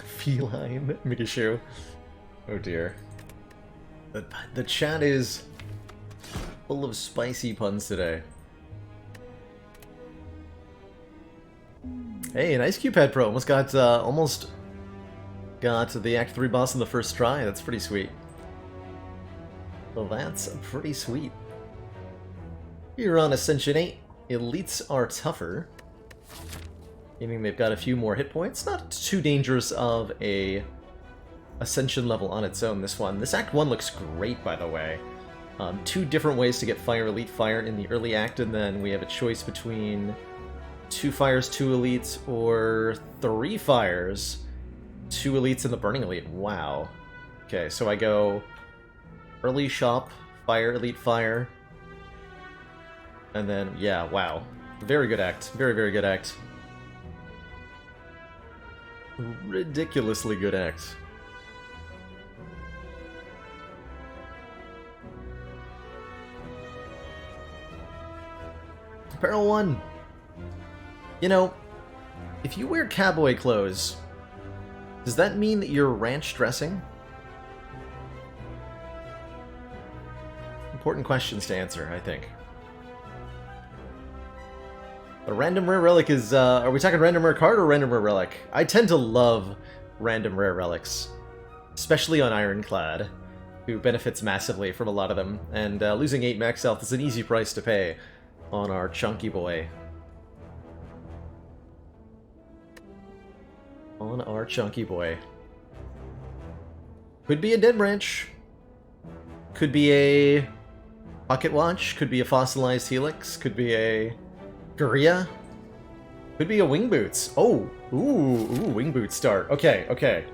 Feline Mikashu. Oh dear. The chat is full of spicy puns today. Hey, an Ice Cube Pad Pro almost got the Act 3 boss in the first try. That's pretty sweet. Well, that's pretty sweet. Here on Ascension 8, elites are tougher, meaning they've got a few more hit points. Not too dangerous of a Ascension level on its own, this one. This Act 1 looks great, by the way. Two different ways to get Fire Elite Fire in the early act, and then we have a choice between 2 fires, 2 elites, or 3 fires, 2 elites, and the Burning Elite. Wow. Okay, so I go early shop, Fire, Elite Fire, and then, yeah, wow. Very good act. Very, very good act. Ridiculously good act. Apparel 1. You know, if you wear cowboy clothes, does that mean that you're ranch dressing? Important questions to answer, I think. A random rare relic is, are we talking random rare card or random rare relic? I tend to love random rare relics, especially on Ironclad, who benefits massively from a lot of them, and losing 8 max health is an easy price to pay on our chunky boy. On our chunky boy. Could be a Dead Branch. Could be a Pocket Watch. Could be a Fossilized Helix. Could be a Guria. Could be a Wing Boots. Oh! Ooh, Wing Boots start. Okay, okay.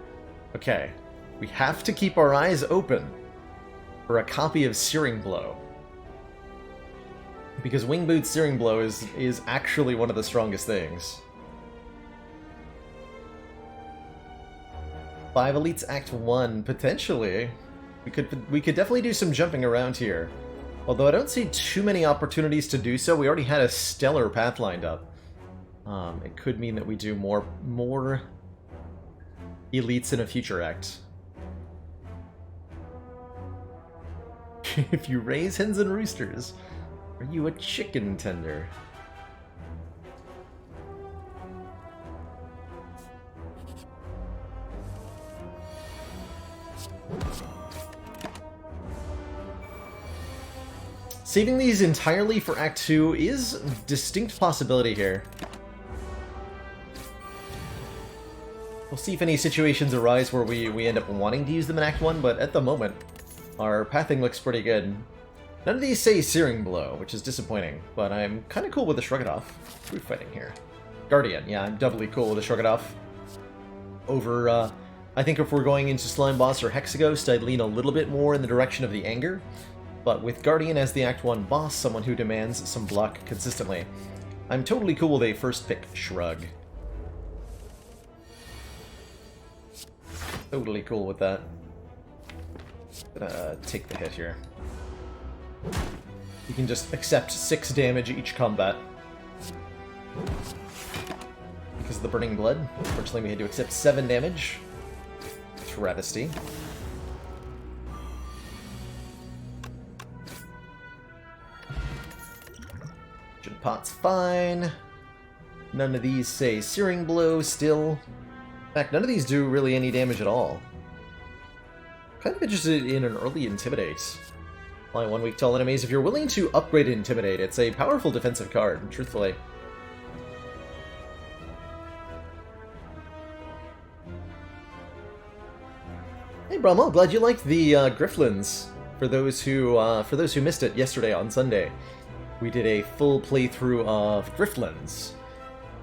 Okay. We have to keep our eyes open for a copy of Searing Blow. Because Wing Boots Searing Blow is actually one of the strongest things. 5 Elites Act 1, potentially. We could definitely do some jumping around here. Although I don't see too many opportunities to do so. We already had a stellar path lined up. It could mean that we do more elites in a future act. If you raise hens and roosters, are you a chicken tender? Saving these entirely for Act 2 is a distinct possibility here. We'll see if any situations arise where we end up wanting to use them in Act 1, but at the moment, our pathing looks pretty good. None of these say Searing Blow, which is disappointing, but I'm kind of cool with the Shrug It Off. Brute Fighting here. Guardian, yeah, I'm doubly cool with the Shrug It Off. Over, I think if we're going into Slime Boss or Hexaghost, I'd lean a little bit more in the direction of the Anger. But with Guardian as the Act 1 boss, someone who demands some block consistently, I'm totally cool with a first pick Shrug. Totally cool with that. Gonna take the hit here. You can just accept 6 damage each combat. Because of the Burning Blood, unfortunately we had to accept 7 damage. Travesty. Pot's fine. None of these say Searing Blow still. In fact, none of these do really any damage at all. Kind of interested in an early Intimidate. Apply 1 week to all enemies. If you're willing to upgrade Intimidate, it's a powerful defensive card, truthfully. Hey Brahmo, glad you liked the Grifflins. For those who missed it yesterday on Sunday. We did a full playthrough of Grifflins.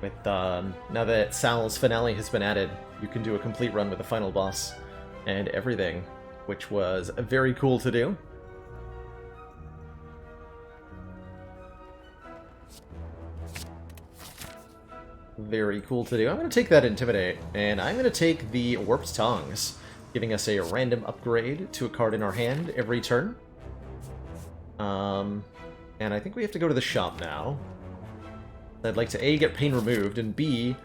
With, now that Sal's finale has been added, you can do a complete run with the final boss and everything, which was very cool to do. Very cool to do. I'm going to take that Intimidate, and I'm going to take the Warped Tongs, giving us a random upgrade to a card in our hand every turn. And I think we have to go to the shop now. I'd like to A, get pain removed, and B,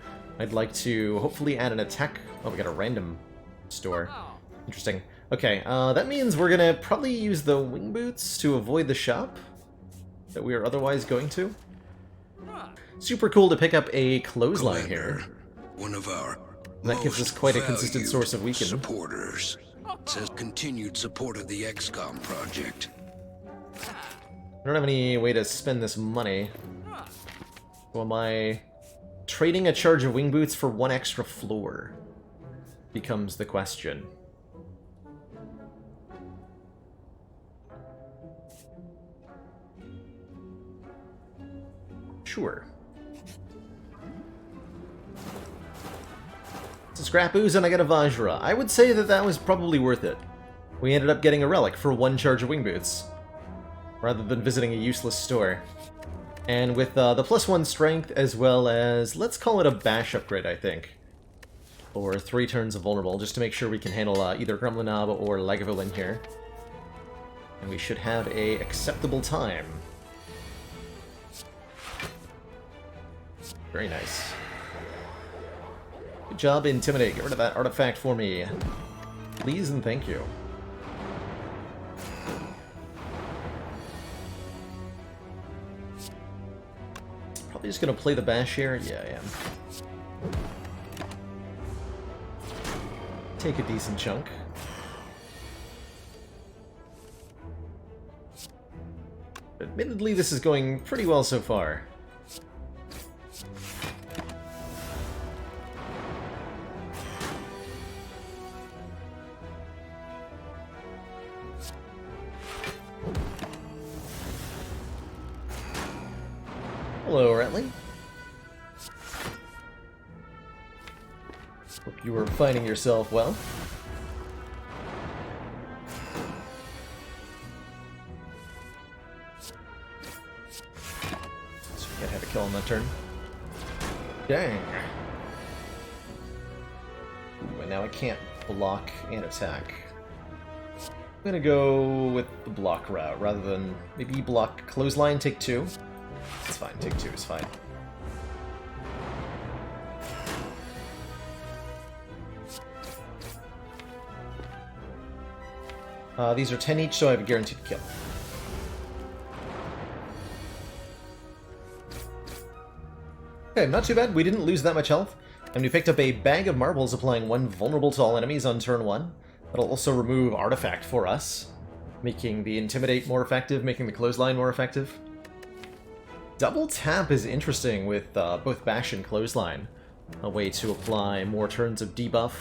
I'd like to hopefully add an attack. Oh, we got a random store. Interesting. Okay, that means we're gonna probably use the wing boots to avoid the shop that we are otherwise going to. Super cool to pick up a clothesline here. One of our That gives us quite a consistent source of weaken. supporters says continued support of the XCOM project. I don't have any way to spend this money. So am I trading a charge of wing boots for one extra floor? Becomes the question. Sure. It's a scrap ooze and I got a Vajra. I would say that that was probably worth it. We ended up getting a relic for one charge of wing boots, rather than visiting a useless store. And with the +1 strength, as well as, let's call it a bash upgrade, I think. Or 3 turns of vulnerable, just to make sure we can handle either Gremlinob or Lagavulin here. And we should have a acceptable time. Very nice. Good job, Intimidate. Get rid of that artifact for me. Please and thank you. Probably just gonna play the bash here. Yeah, I am. Take a decent chunk. Admittedly, this is going pretty well so far. Hello, Ratley. Hope you were finding yourself well. So we can't have a kill on that turn. Dang. Ooh, and now I can't block and attack. I'm gonna go with the block route rather than maybe block clothesline, take 2. It's fine, take 2 is fine. These are 10 each, so I have a guaranteed kill. Okay, not too bad. We didn't lose that much health. And we picked up a bag of marbles, applying 1 vulnerable to all enemies on turn 1. That'll also remove artifact for us, making the Intimidate more effective, making the clothesline more effective. Double tap is interesting with both bash and clothesline. A way to apply more turns of debuff,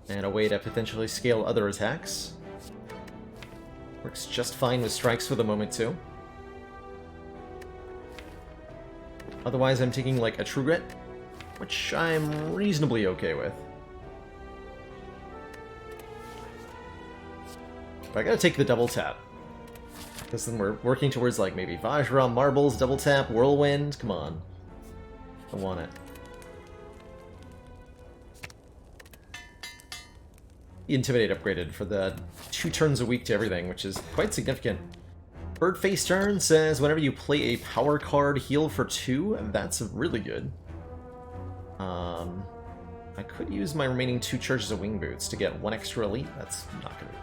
and a way to potentially scale other attacks. Works just fine with strikes for the moment too. Otherwise I'm taking like a True Grit, which I'm reasonably okay with. But I gotta take the double tap. Because then we're working towards like maybe Vajra, Marbles, double tap, Whirlwind. Come on. I want it. Intimidate upgraded for the 2 turns a week to everything, which is quite significant. Birdface turn says whenever you play a power card, heal for 2. That's really good. I could use my remaining 2 charges of Wing Boots to get 1 extra elite. That's not gonna be...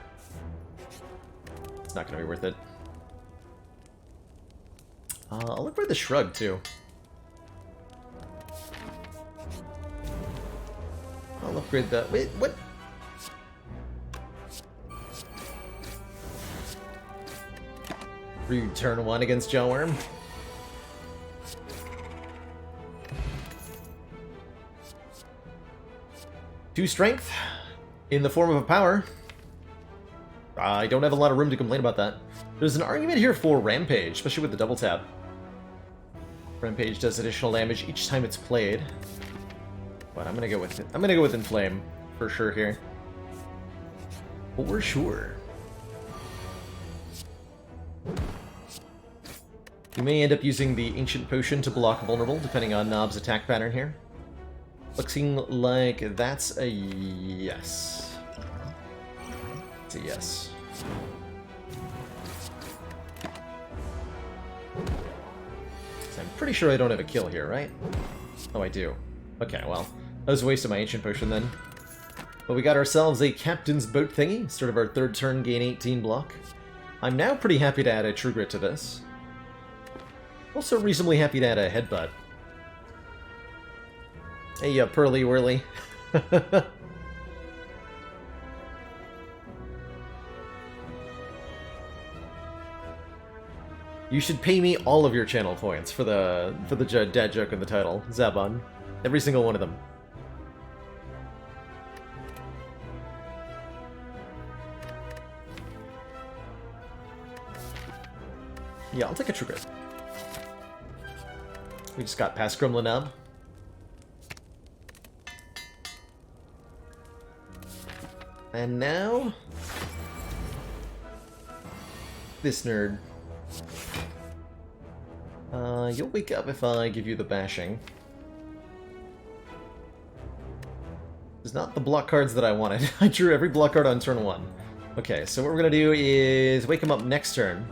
It's not gonna be worth it. I'll upgrade the Shrug, too. I'll upgrade the... Wait, what? Rude turn 1 against Jawworm. Two strength in the form of a power. I don't have a lot of room to complain about that. There's an argument here for Rampage, especially with the double tap. Rampage does additional damage each time it's played. But I'm gonna go with it. I'm gonna go with Inflame for sure here. For sure. We may end up using the Ancient Potion to block Vulnerable, depending on Nob's attack pattern here. Looking like that's a yes. It's a yes. So I'm pretty sure I don't have a kill here, right? Oh, I do. Okay, well, that was a waste of my ancient potion then. But we got ourselves a captain's boat thingy, start of our third turn, gain 18 block. I'm now pretty happy to add a True Grit to this. Also reasonably happy to add a headbutt. Hey, Pearly Whirly. You should pay me all of your channel points for the dad joke in the title, Zaban. Every single one of them. Yeah, I'll take a True Grit. We just got past Grumlinab. And now... this nerd. You'll wake up if I give you the bashing. It's not the block cards that I wanted. I drew every block card on turn 1. Okay, so what we're gonna do is wake him up next turn.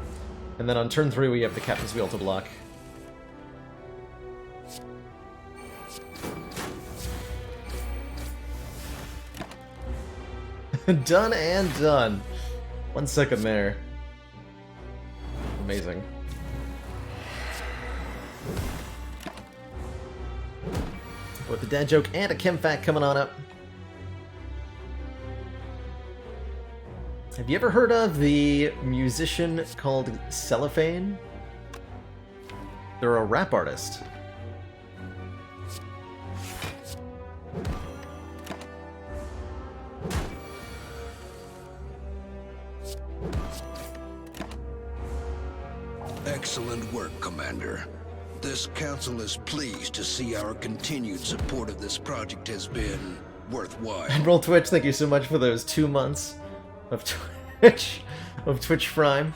And then on turn 3 we have the Captain's Wheel to block. Done and done. 1 second there. Amazing. With the dad joke and a chem fact coming on up. Have you ever heard of the musician called Cellophane? They're a rap artist. Excellent work, Commander. This council is pleased to see our continued support of this project has been worthwhile. Admiral Twitch, thank you so much for those 2 months of Twitch Prime.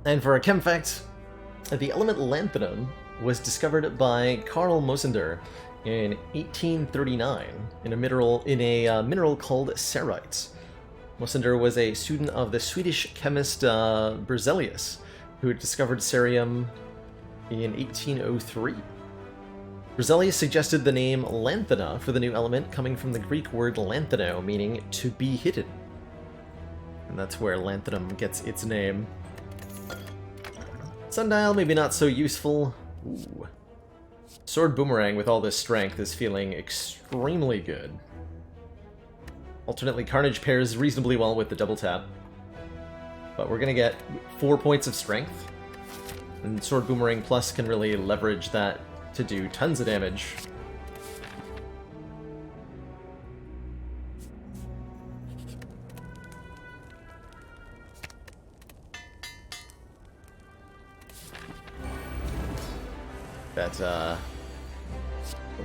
And for a chem fact, the element lanthanum was discovered by Carl Mosander in 1839 in a mineral called cerite. Mosander was a student of the Swedish chemist Berzelius, who had discovered cerium in 1803. Berzelius suggested the name lanthana for the new element, coming from the Greek word lanthano, meaning to be hidden. And that's where lanthanum gets its name. Sundial, maybe not so useful. Ooh. Sword Boomerang with all this strength is feeling extremely good. Alternately, Carnage pairs reasonably well with the double tap. But we're gonna get 4 points of strength. And Sword Boomerang Plus can really leverage that to do tons of damage. That,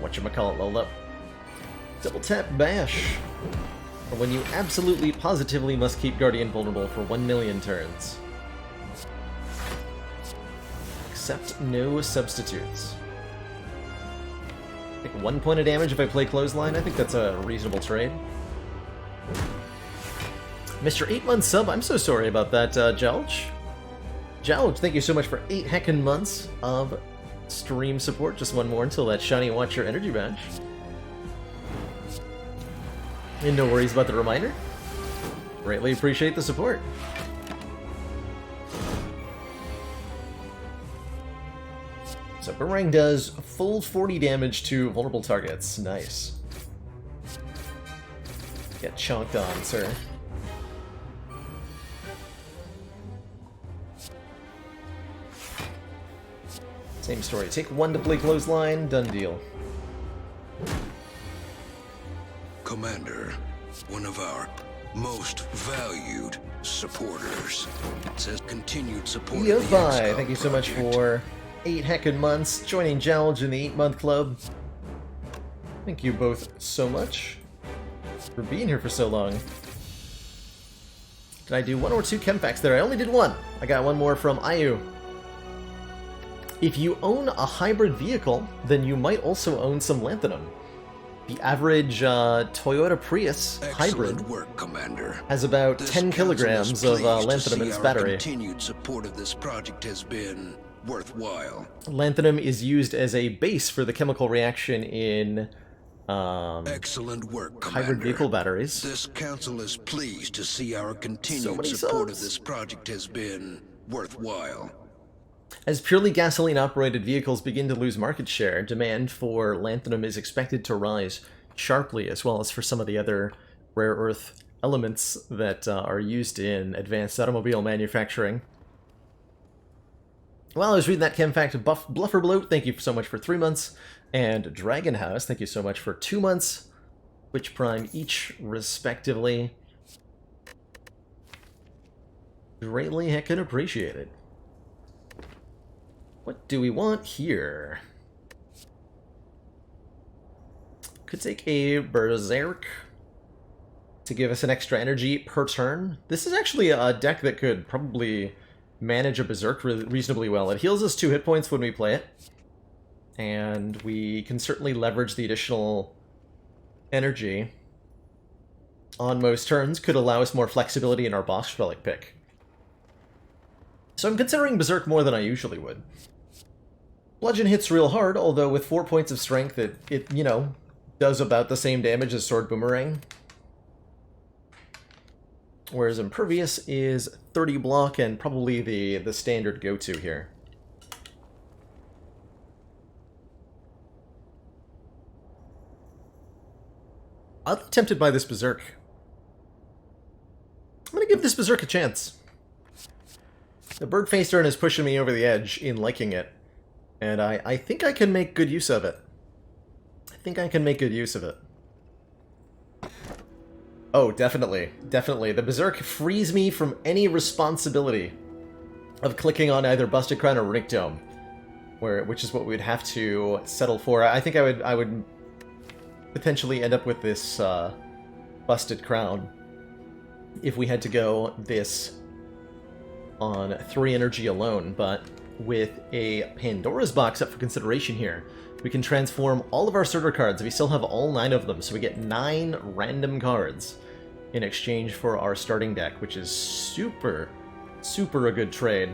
whatchamacallit leveled up. Double tap bash. For when you absolutely positively must keep Guardian vulnerable for 1,000,000 turns. Accept no substitutes. Take 1 point of damage if I play Clothesline. I think that's a reasonable trade. Mr. 8-month sub, I'm so sorry about that, Jalj. Jalj, thank you so much for 8 heckin' months of stream support. Just one more until that shiny Watcher energy badge. And no worries about the reminder. Greatly appreciate the support. So Boomerang does full 40 damage to vulnerable targets. Nice. Get chonked on, sir. Same story. Take 1 to play Clothesline. Done deal. Commander, one of our most valued supporters, says continued support of the EO5, XCOM thank you so much project. for 8 heckin' months joining Jalj in the 8-month club. Thank you both so much for being here for so long. Did I do 1 or 2 chem facts there? I only did 1. I got 1 more from Ayu. If you own a hybrid vehicle, then you might also own some lanthanum. The average Toyota Prius hybrid Excellent work, Commander. has about This 10 council is kilograms of pleased to lanthanum in see its our battery. Continued support of this project has been worthwhile. Lanthanum is used as a base for the chemical reaction in Excellent work, Commander. hybrid vehicle batteries. This council is pleased to see our continued many support of subs. this project has been worthwhile. As purely gasoline-operated vehicles begin to lose market share, demand for lanthanum is expected to rise sharply, as well as for some of the other rare earth elements that are used in advanced automobile manufacturing. Well, I was reading that chem fact. Blufferbloat, thank you so much for 3 months. And Dragon House, thank you so much for 2 months. Twitch Prime each, respectively. Greatly heckin' appreciated. What do we want here? Could take a Berserk to give us an extra energy per turn. This is actually a deck that could probably manage a Berserk reasonably well. It heals us 2 hit points when we play it. And we can certainly leverage the additional energy on most turns. Could allow us more flexibility in our boss relic pick. So I'm considering Berserk more than I usually would. Bludgeon hits real hard, although with 4 points of strength, it you know, does about the same damage as Sword Boomerang. Whereas Impervious is 30 block and probably the standard go-to here. I'm tempted by this Berserk. I'm gonna give this Berserk a chance. The Bird-Faced Urn is pushing me over the edge in liking it. And I think I can make good use of it. Oh, definitely. Definitely. The Berserk frees me from any responsibility of clicking on either Busted Crown or Runic Dome, which is what we'd have to settle for. I think I would potentially end up with this Busted Crown if we had to go this on 3 energy alone, but with a Pandora's Box up for consideration here, we can transform all of our starter cards. We still have all 9 of them, so we get 9 random cards in exchange for our starting deck, which is super a good trade.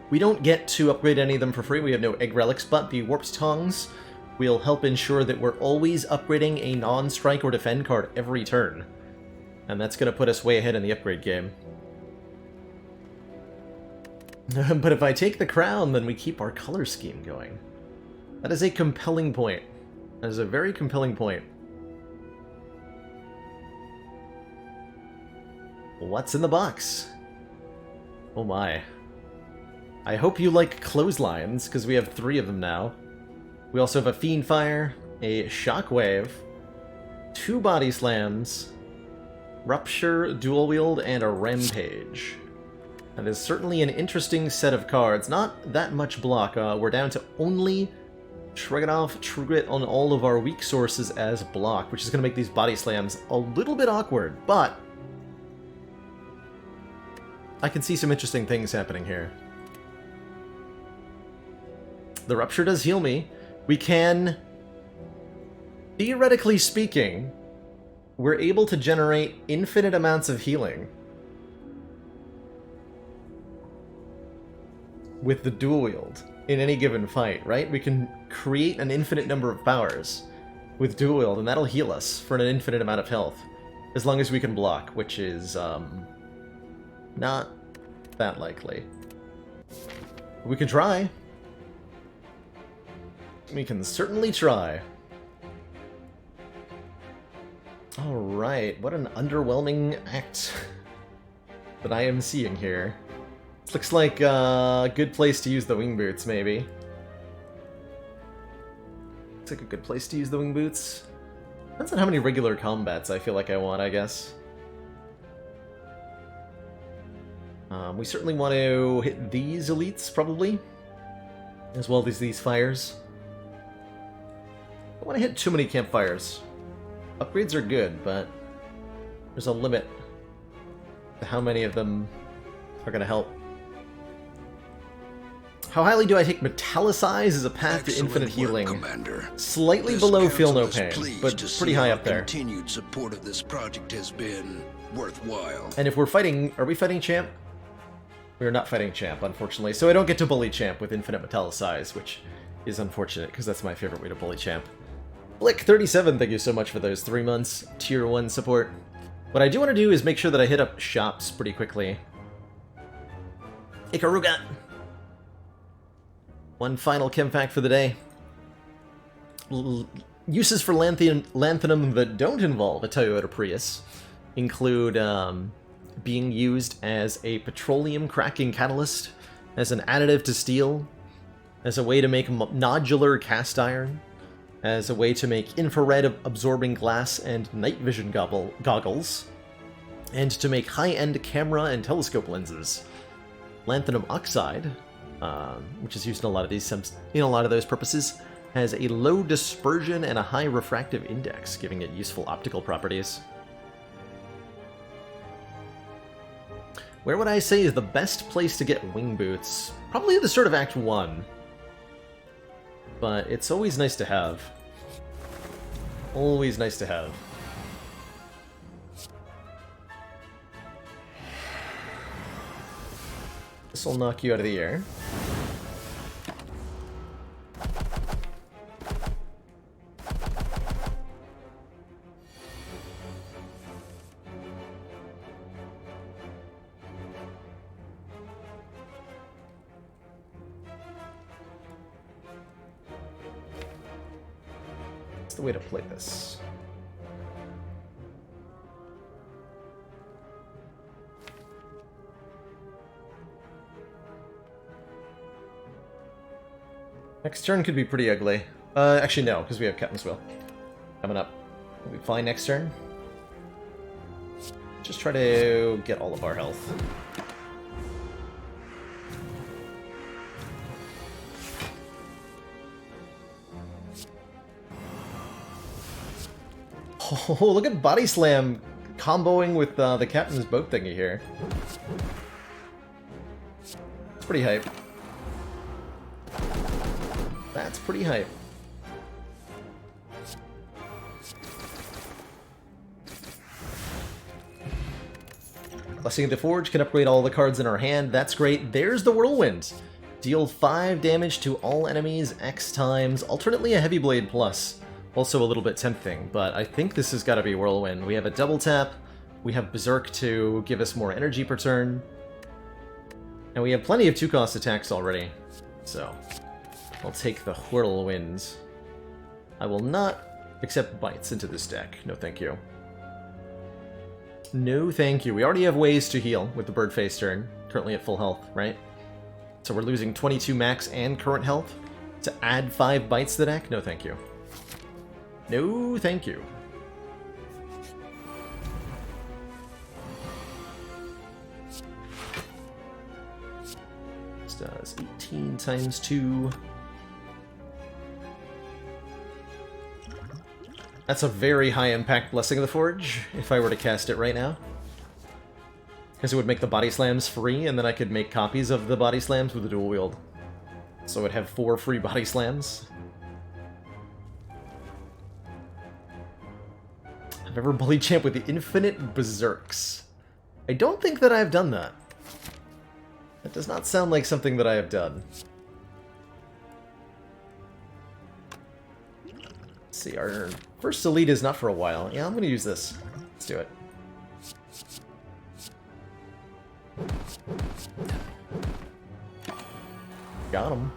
We don't get to upgrade any of them for free. We have no egg relics, but the Warped Tongs will help ensure that we're always upgrading a non-strike or defend card every turn. And that's going to put us way ahead in the upgrade game. But if I take the crown, then we keep our color scheme going. That is a compelling point. That is a very compelling point. What's in the box? Oh my. I hope you like clotheslines, because we have 3 of them now. We also have a Fiend Fire, a Shockwave, 2 Body Slams, Rupture, Dual Wield, and a Rampage. That is certainly an interesting set of cards. Not that much block. We're down to only Shrugonoff, True Grit on all of our weak sources as block, which is going to make these Body Slams a little bit awkward, but I can see some interesting things happening here. The Rupture does heal me. We can, theoretically speaking, we're able to generate infinite amounts of healing with the dual wield in any given fight, right? We can create an infinite number of powers with dual wield, and that'll heal us for an infinite amount of health, as long as we can block, which is not that likely. We can try. We can certainly try. Alright, what an underwhelming act that I am seeing here. This looks like a good place to use the wing boots, maybe. Looks like a good place to use the wing boots. Depends on how many regular combats I feel like I want, I guess. We certainly want to hit these elites, probably, as well as these fires. I don't want to hit too many campfires. Upgrades are good, but there's a limit to how many of them are going to help. How highly do I take Metallicize as a path to infinite healing? Commander. Slightly This below Feel No council is Pain, pleased but to pretty see high our up there. Continued support of this project has been worthwhile. And if we're fighting, are we fighting champ? We're not fighting Champ, unfortunately, so I don't get to bully Champ with Infinite Metallicize, which is unfortunate, because that's my favorite way to bully Champ. Blick37, thank you so much for those 3 months Tier 1 support. What I do want to do is make sure that I hit up shops pretty quickly. Ikaruga! One final chem fact for the day. Uses for lanthanum that don't involve a Toyota Prius include being used as a petroleum cracking catalyst, as an additive to steel, as a way to make nodular cast iron, as a way to make infrared absorbing glass and night vision goggles, and to make high-end camera and telescope lenses. Lanthanum oxide, which is used in a lot of those purposes, has a low dispersion and a high refractive index, giving it useful optical properties. Where would I say is the best place to get wing boots? Probably at the start of Act 1. But it's always nice to have. Always nice to have. This will knock you out of the air. That's the way to play this. Next turn could be pretty ugly. Actually no, because we have Captain's Will coming up. We'll be fine next turn. Just try to get all of our health. Oh, look at Body Slam comboing with the Captain's Boat thingy here. It's pretty hype. That's pretty hype. Blessing of the Forge can upgrade all the cards in our hand. That's great. There's the Whirlwind. Deal 5 damage to all enemies X times. Alternately a Heavy Blade plus. Also a little bit tempting, but I think this has got to be Whirlwind. We have a double tap. We have Berserk to give us more energy per turn. And we have plenty of 2-cost attacks already. So I'll take the Whirlwind. I will not accept bites into this deck. No thank you. No thank you. We already have ways to heal with the Bird Face turn. Currently at full health, right? So we're losing 22 max and current health. To add 5 bites to the deck? No thank you. No thank you. This does 18 times 2. That's a very high impact Blessing of the Forge, if I were to cast it right now. Because it would make the Body Slams free, and then I could make copies of the Body Slams with the dual wield. So I'd have 4 free Body Slams. I've ever bullied Champ with the Infinite Berserks. I don't think that I've done that. That does not sound like something that I have done. Let's see, our first elite is not for a while. Yeah, I'm gonna use this. Let's do it. Got him.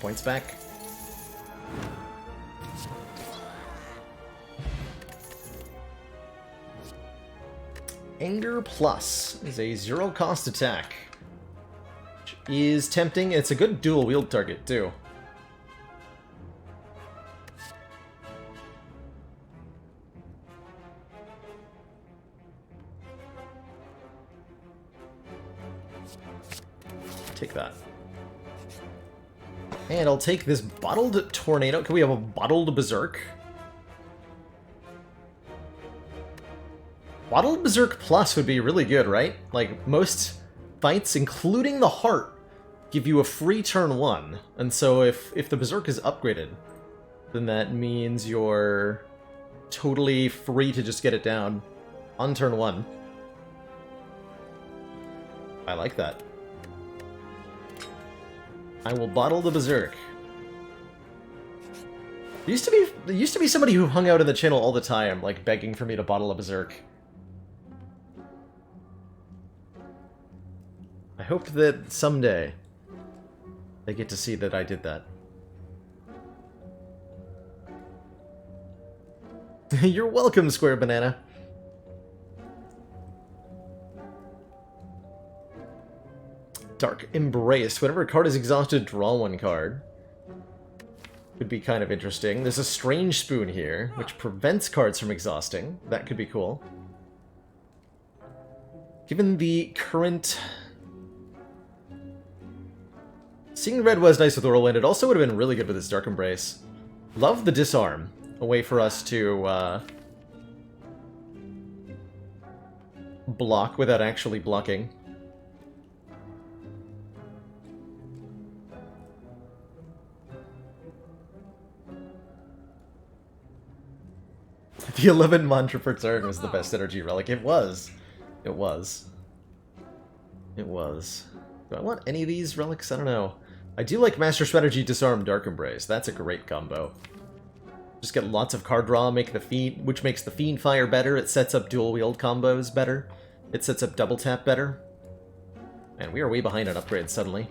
Points back. Anger Plus is a 0-cost attack, which is tempting. It's a good dual wield target too. Take that. And I'll take this Bottled Tornado. Can we have a Bottled Berserk? Bottled Berserk Plus would be really good, right? Like, most fights, including the heart, give you a free turn 1. And so if the Berserk is upgraded, then that means you're totally free to just get it down on turn 1. I like that. I will bottle the Berserk. There used to be somebody who hung out in the channel all the time, like begging for me to bottle a Berserk. I hope that someday they get to see that I did that. You're welcome, Square Banana. Dark Embrace. Whenever a card is exhausted, draw 1 card. Could be kind of interesting. There's a Strange Spoon here, which prevents cards from exhausting. That could be cool. Given the current... Seeing red was nice with Whirlwind. It also would have been really good with this Dark Embrace. Love the Disarm. A way for us to block without actually blocking. The 11 mantra per turn was the best energy relic. It was. It was. It was. Do I want any of these relics? I don't know. I do like Master Strategy Disarm Dark Embrace. That's a great combo. Just get lots of card draw, make the Fiend, which makes the Fiend Fire better. It sets up dual wield combos better. It sets up double tap better. And we are way behind on upgrades suddenly.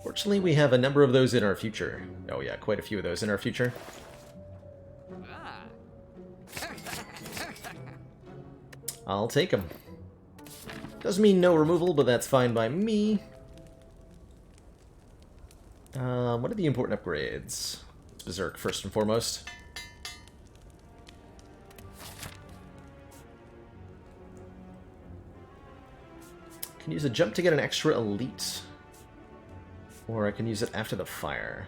Fortunately, we have a number of those in our future. Oh yeah, quite a few of those in our future. I'll take them. Doesn't mean no removal, but that's fine by me. What are the important upgrades? Berserk, first and foremost. Can use a jump to get an extra elite. Or I can use it after the fire.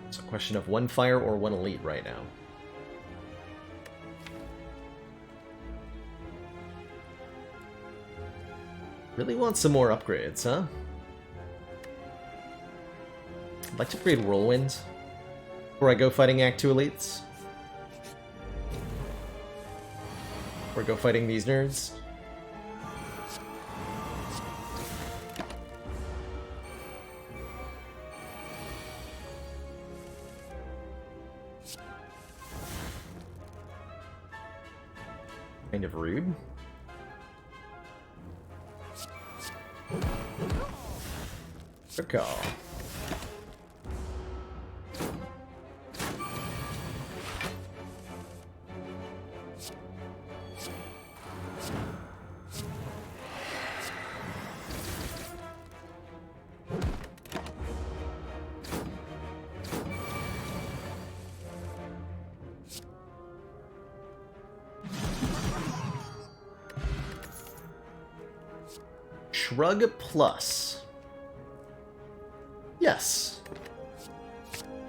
It's a question of 1 fire or 1 elite right now. Really want some more upgrades, huh? I'd like to upgrade Whirlwind before I go fighting Act 2 elites. Or go fighting these nerds. Kind of rude. Good call. Shrug Plus. Yes.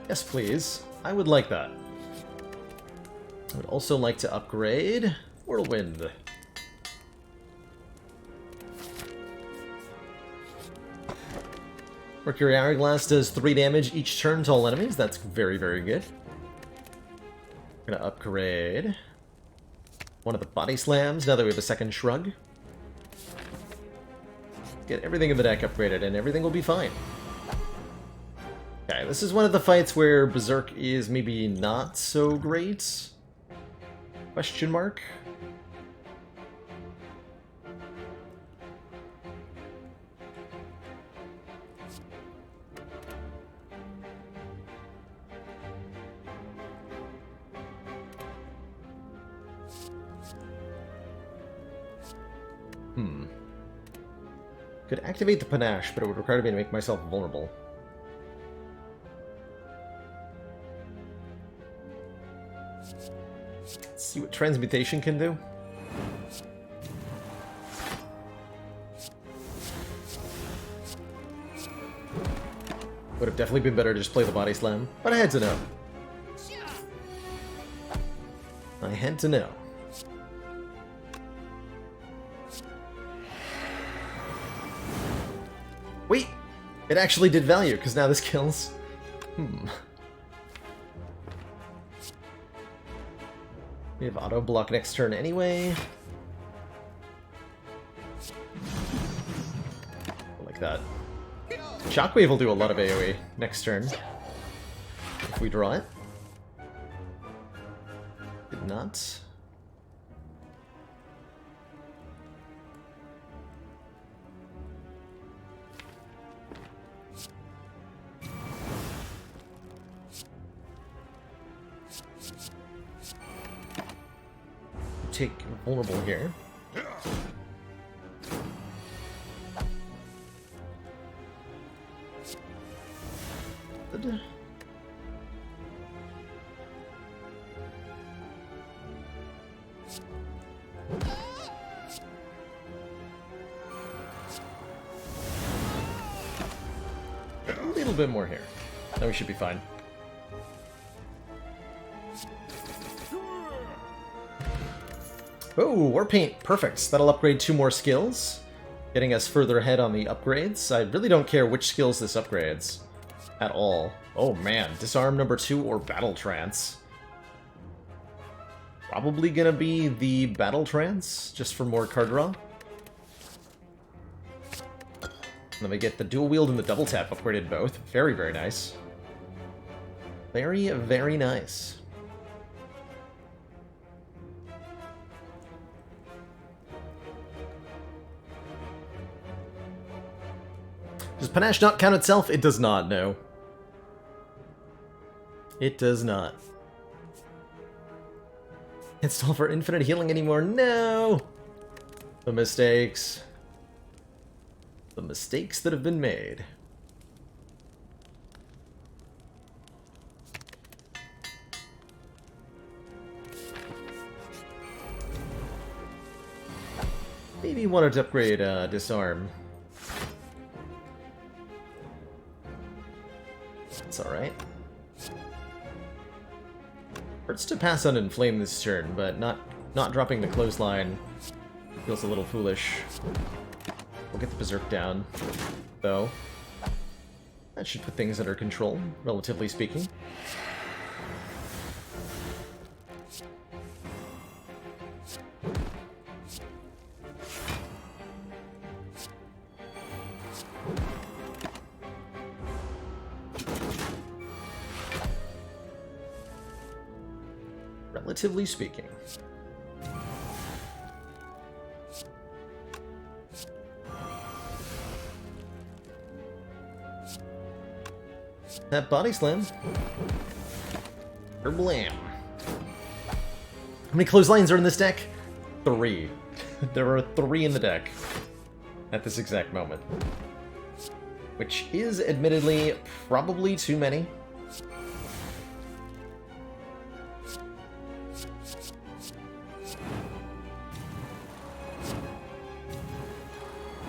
Yes, please. I would like that. I would also like to upgrade Whirlwind. Mercury Hourglass does 3 damage each turn to all enemies. That's very, very good. I'm gonna upgrade one of the Body Slams now that we have a second Shrug. Get everything in the deck upgraded and everything will be fine. Okay, this is one of the fights where Berserk is maybe not so great. Question mark. Could activate the Panache, but it would require me to make myself vulnerable. Let's see what Transmutation can do. Would have definitely been better to just play the Body Slam, but I had to know. I had to know. Wait! It actually did value, because now this kills. We have auto block next turn anyway. Like that. Shockwave will do a lot of AoE next turn. If we draw it. Did not. Take vulnerable here. Good. A little bit more here. Then we should be fine. Oh, War Paint. Perfect. That'll upgrade 2 more skills, getting us further ahead on the upgrades. I really don't care which skills this upgrades at all. Oh man, Disarm number 2 or Battle Trance. Probably gonna be the Battle Trance, just for more card draw. And then we get the Dual Wield and the Double Tap upgraded both. Very, very nice. Very, very nice. Does Panache not count itself? It does not, no. It does not. Can't stall for infinite healing anymore, no! The mistakes. The mistakes that have been made. Maybe wanted to upgrade Disarm. It's alright. Hurts to pass on Inflame this turn, but not dropping the Clothesline feels a little foolish. We'll get the Berserk down, though. That should put things under control, relatively speaking. Relatively speaking. That Body Slam. Blam. How many clotheslines are in this deck? 3. There are 3 in the deck at this exact moment. Which is, admittedly, probably too many.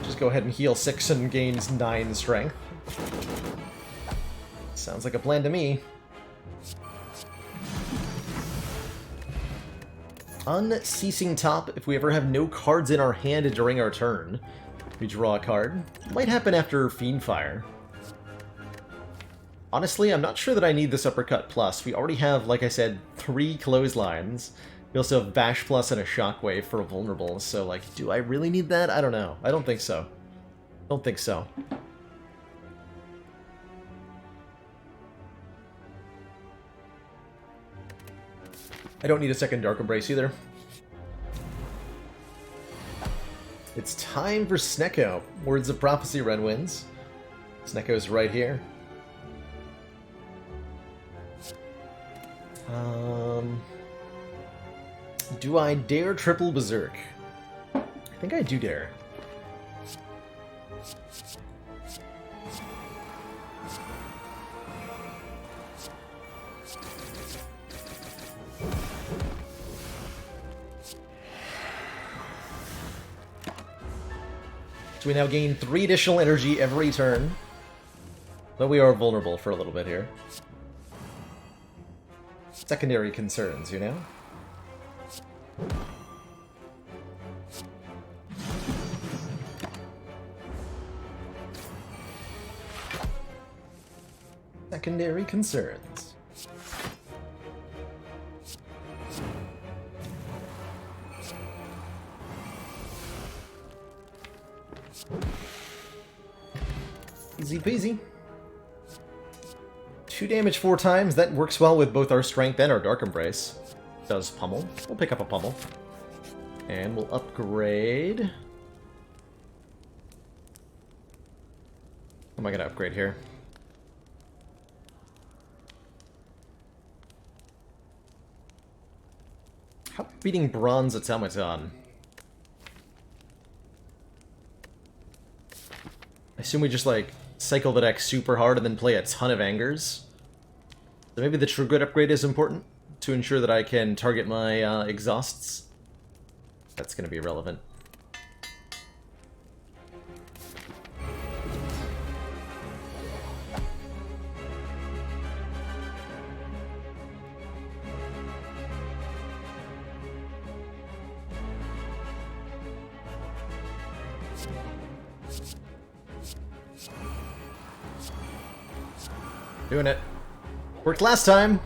Just go ahead and heal 6 and gains 9 strength. Sounds like a plan to me. Unceasing Top. If we ever have no cards in our hand during our turn, we draw a card. Might happen after Fiendfire. Honestly, I'm not sure that I need this Uppercut Plus. We already have, like I said, 3 Clotheslines. We also have Bash Plus and a Shockwave for Vulnerable, so, like, do I really need that? I don't know. I don't think so. Don't think so. I don't need a second Dark Embrace either. It's time for Snecko. Words of Prophecy, Ren wins. Snecko's right here. Do I dare triple Berserk? I think I do dare. So we now gain 3 additional energy every turn. Though we are vulnerable for a little bit here. Secondary concerns, you know? secondary concerns. Easy peasy. 2 damage 4 times. That works well with both our strength and our Dark Embrace. Does pummel. We'll pick up a pummel. And we'll upgrade. What am I going to upgrade here? How about beating Bronze Automaton? I assume we just, like, cycle the deck super hard and then play a ton of Angers. So maybe the True Grit upgrade is important to ensure that I can target my exhausts. That's going to be relevant. Doing it. Worked last time.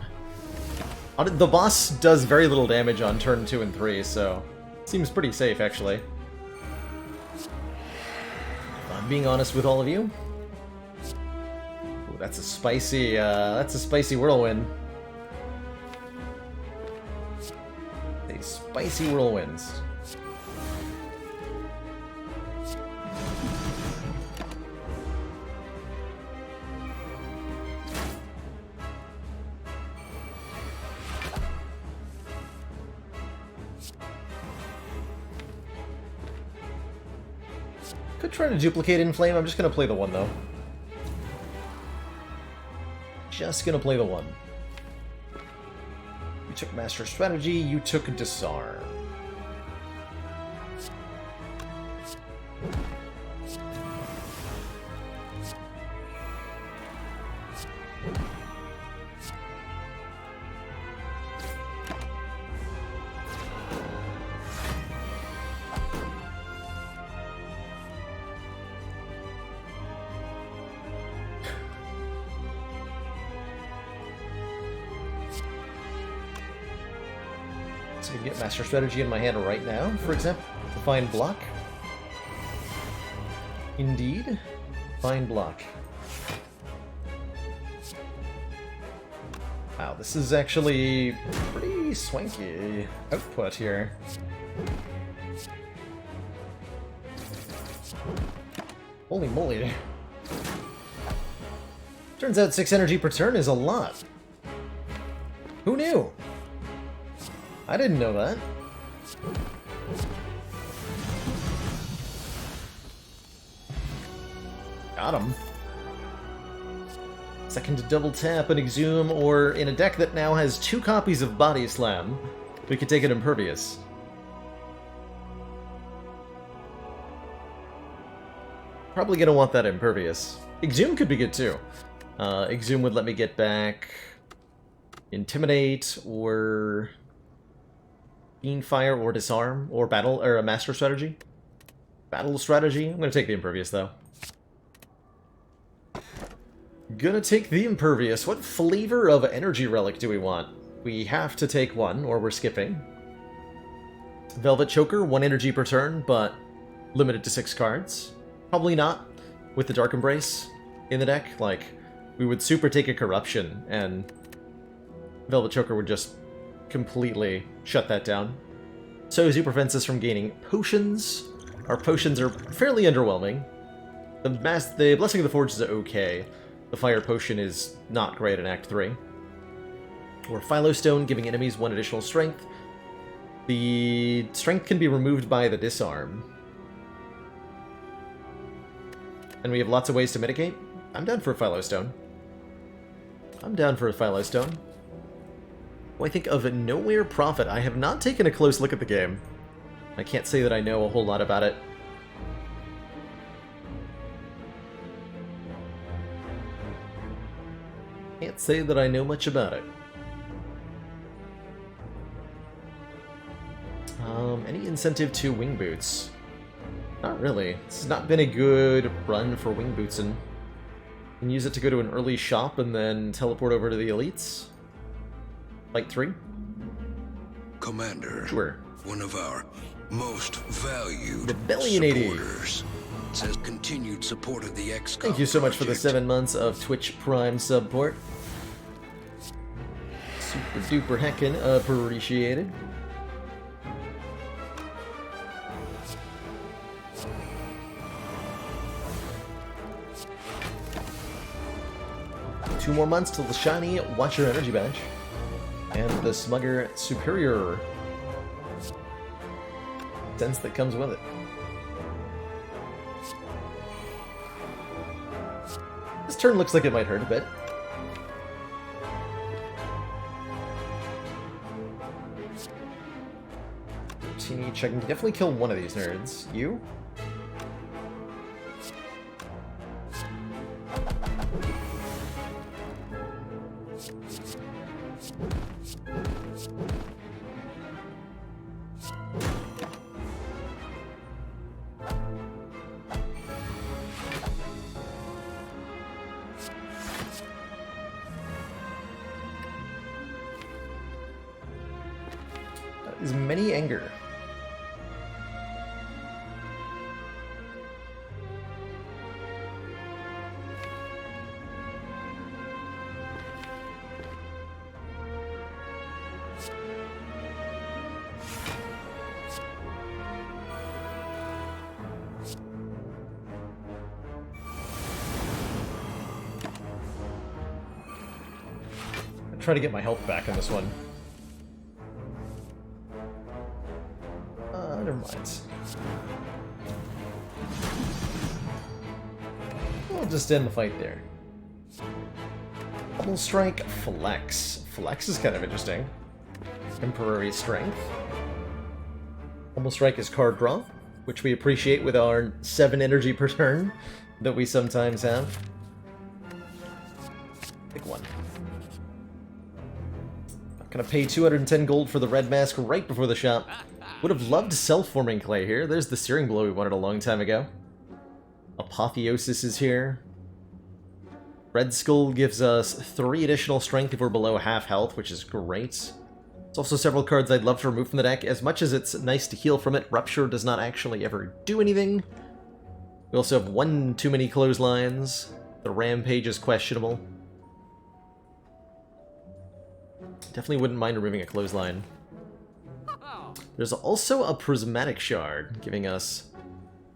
The boss does very little damage on turn 2 and 3, so seems pretty safe, actually. If I'm being honest with all of you. Ooh, that's a spicy whirlwind. A spicy whirlwinds. Could try to duplicate Inflame. I'm just going to play the 1, though. Just going to play the 1. You took Master Strategy, you took Disarm. So I can get Master Strategy in my hand right now, for example, to find block. Indeed, find block. Wow, this is actually pretty swanky output here. Holy moly. Turns out 6 energy per turn is a lot. Who knew? I didn't know that. Got him. Second to double tap an Exhume, or in a deck that now has 2 copies of Body Slam, we could take an Impervious. Probably gonna want that Impervious. Exhume could be good too. Exhume would let me get back Intimidate, or Fiendfire, or Disarm, or Battle, or a Master Strategy. Battle Strategy. I'm gonna take the Impervious though. Gonna take the Impervious. What flavor of Energy Relic do we want? We have to take one, or we're skipping. Velvet Choker, 1 energy per turn, but limited to 6 cards. Probably not with the Dark Embrace in the deck. Like, we would super take a Corruption, and Velvet Choker would just completely shut that down. So Zoo prevents us from gaining potions. Our potions are fairly underwhelming. The Blessing of the Forge is okay. The Fire Potion is not great in Act 3. Or Philostone, giving enemies 1 additional strength. The strength can be removed by the Disarm. And we have lots of ways to mitigate. I'm down for a Philostone. I'm down for a Philostone. What I think of Nowhere Prophet. I have not taken a close look at the game. I can't say that I know a whole lot about it. Can't say that I know much about it. Any incentive to Wing Boots? Not really. This has not been a good run for Wing Bootsin'. And use it to go to an early shop and then teleport over to the elites. Like 3? Commander. Sure. One of our most valued Rebellion 80. supporters says continued support of the XCOM Thank you so much for the project. 7 months of Twitch Prime support. Super duper heckin' appreciated. Two more months till the shiny Watcher Energy Badge. And the Smugger Superior sense that comes with it. This turn looks like it might hurt a bit. Each, I can definitely kill one of these nerds. You? That is many anger. Try to get my health back on this one. Never mind. We'll just end the fight there. Double Strike Flex. Flex is kind of interesting. Temporary Strength. Double Strike is card draw, which we appreciate with our 7 energy per turn that we sometimes have. Pick one. Gonna pay 210 gold for the red mask right before the shop. Would have loved self-forming clay here. There's the searing blow we wanted a long time ago. Apotheosis is here. Red Skull gives us 3 additional strength if we're below half health, which is great. There's also several cards I'd love to remove from the deck. As much as it's nice to heal from it, Rupture does not actually ever do anything. We also have 1 too many clotheslines. The Rampage is questionable. Definitely wouldn't mind removing a clothesline. There's also a Prismatic Shard, giving us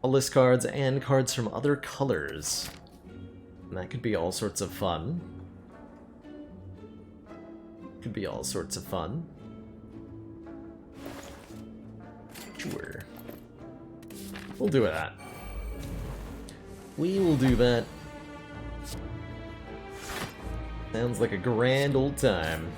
colorless cards and cards from other colors. And that could be all sorts of fun. Could be all sorts of fun. Sure. We'll do that. We will do that. Sounds like a grand old time.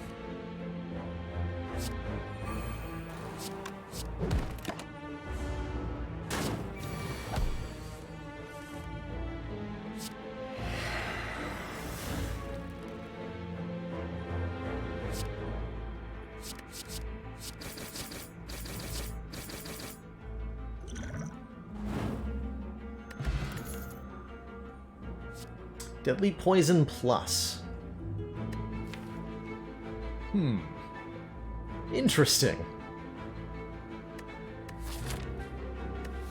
Deadly Poison Plus. Interesting.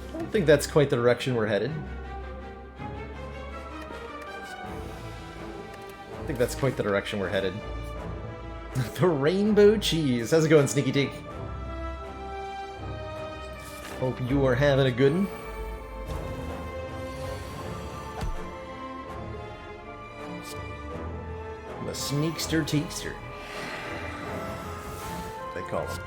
I don't think that's quite the direction we're headed. I think that's quite the direction we're headed. The Rainbow Cheese. How's it going, Sneaky Teak? Hope you are having a good one. The Sneakster Teakster. They call him.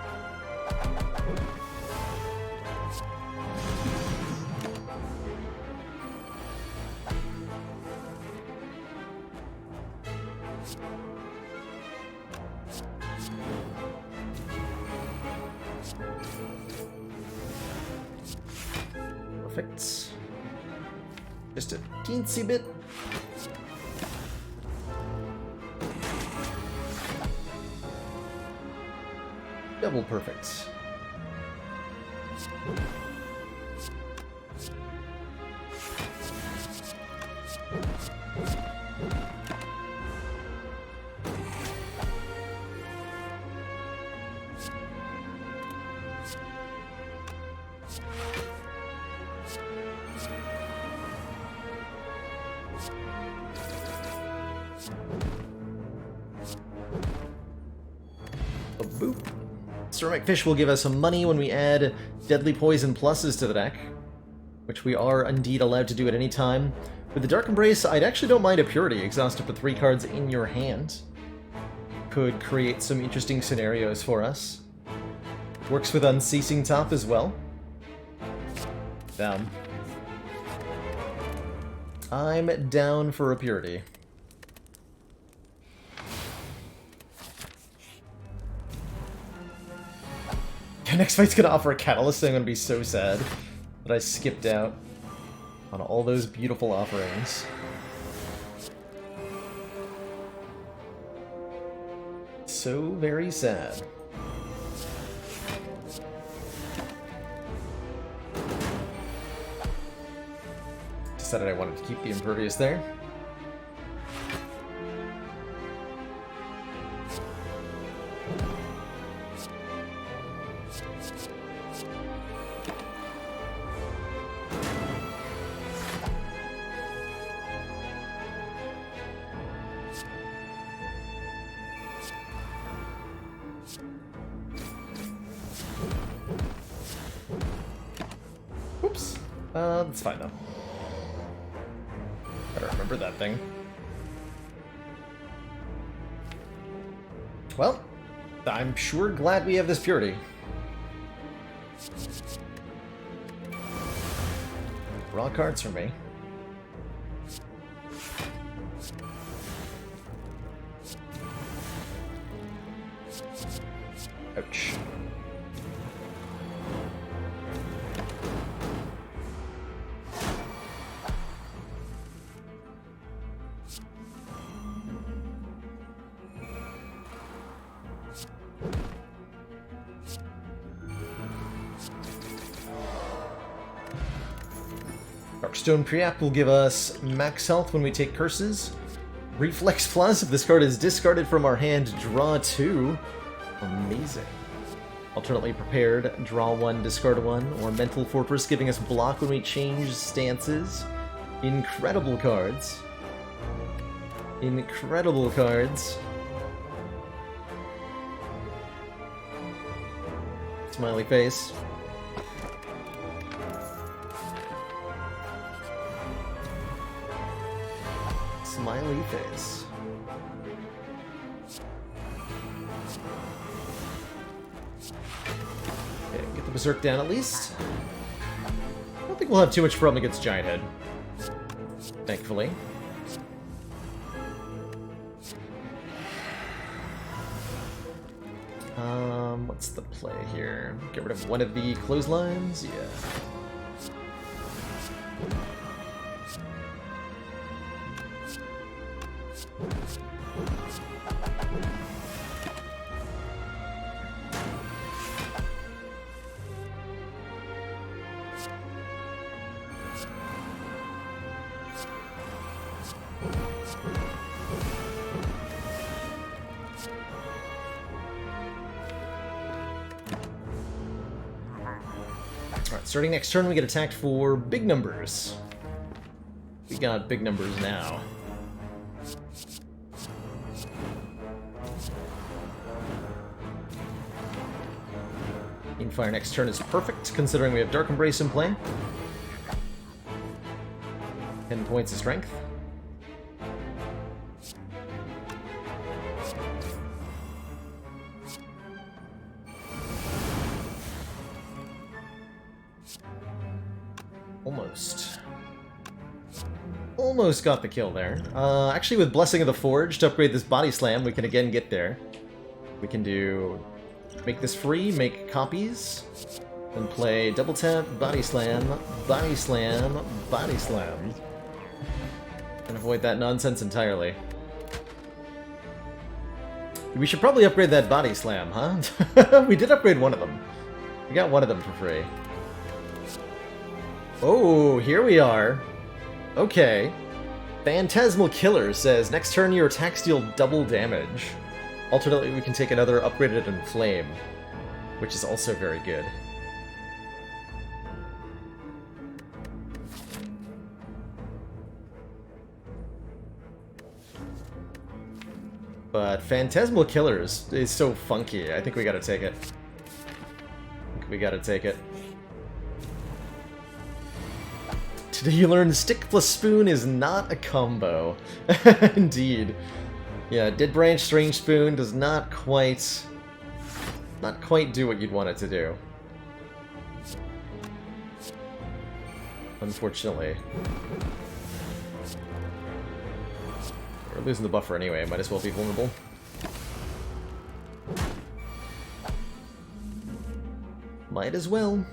Perfect. Just a teensy bit. Double perfect. A boop. Ceramic Fish will give us some money when we add Deadly Poison pluses to the deck, which we are indeed allowed to do at any time. With the Dark Embrace, I actually don't mind a Purity. Exhaust up to 3 cards in your hand. Could create some interesting scenarios for us. Works with Unceasing Top as well. Down. I'm down for a Purity. Next fight's gonna offer a Catalyst, and I'm gonna be so sad that I skipped out on all those beautiful offerings. So very sad. Decided I wanted to keep the Impervious there. Oops. That's fine though. Better remember that thing. Well, I'm sure glad we have this Purity. Raw cards for me. Ouch. Darkstone Preapp will give us max health when we take curses. Reflex Plus, if this card is discarded from our hand, draw 2. Amazing. Alternately Prepared, draw 1, discard 1. Or Mental Fortress, giving us block when we change stances. Incredible cards. Incredible cards. Smiley face. Smiley face. Okay, get the Berserk down at least. I don't think we'll have too much problem against Giant Head. Thankfully. What's the play here? Get rid of one of the clotheslines? Yeah. Alright, starting next turn we get attacked for big numbers. We got big numbers now. Fire next turn is perfect, considering we have Dark Embrace in play. 10 points of strength. Almost got the kill there. Actually, with Blessing of the Forge, to upgrade this Body Slam, we can again get there. We can do... make this free, make copies, and play Double Tap, Body Slam, Body Slam, Body Slam. And avoid that nonsense entirely. We should probably upgrade that Body Slam, huh? We did upgrade one of them. We got one of them for free. Oh, here we are. Okay. Phantasmal Killer says, next turn your attacks deal double damage. Alternately, we can take another upgraded Inflame, which is also very good. But Phantasmal Killers is so funky. I think we gotta take it. We gotta take it. Today you learned Stick plus Spoon is not a combo. Indeed. Yeah, Dead Branch Strange Spoon does not quite do what you'd want it to do. Unfortunately. We're losing the buffer anyway, might as well be vulnerable. Might as well.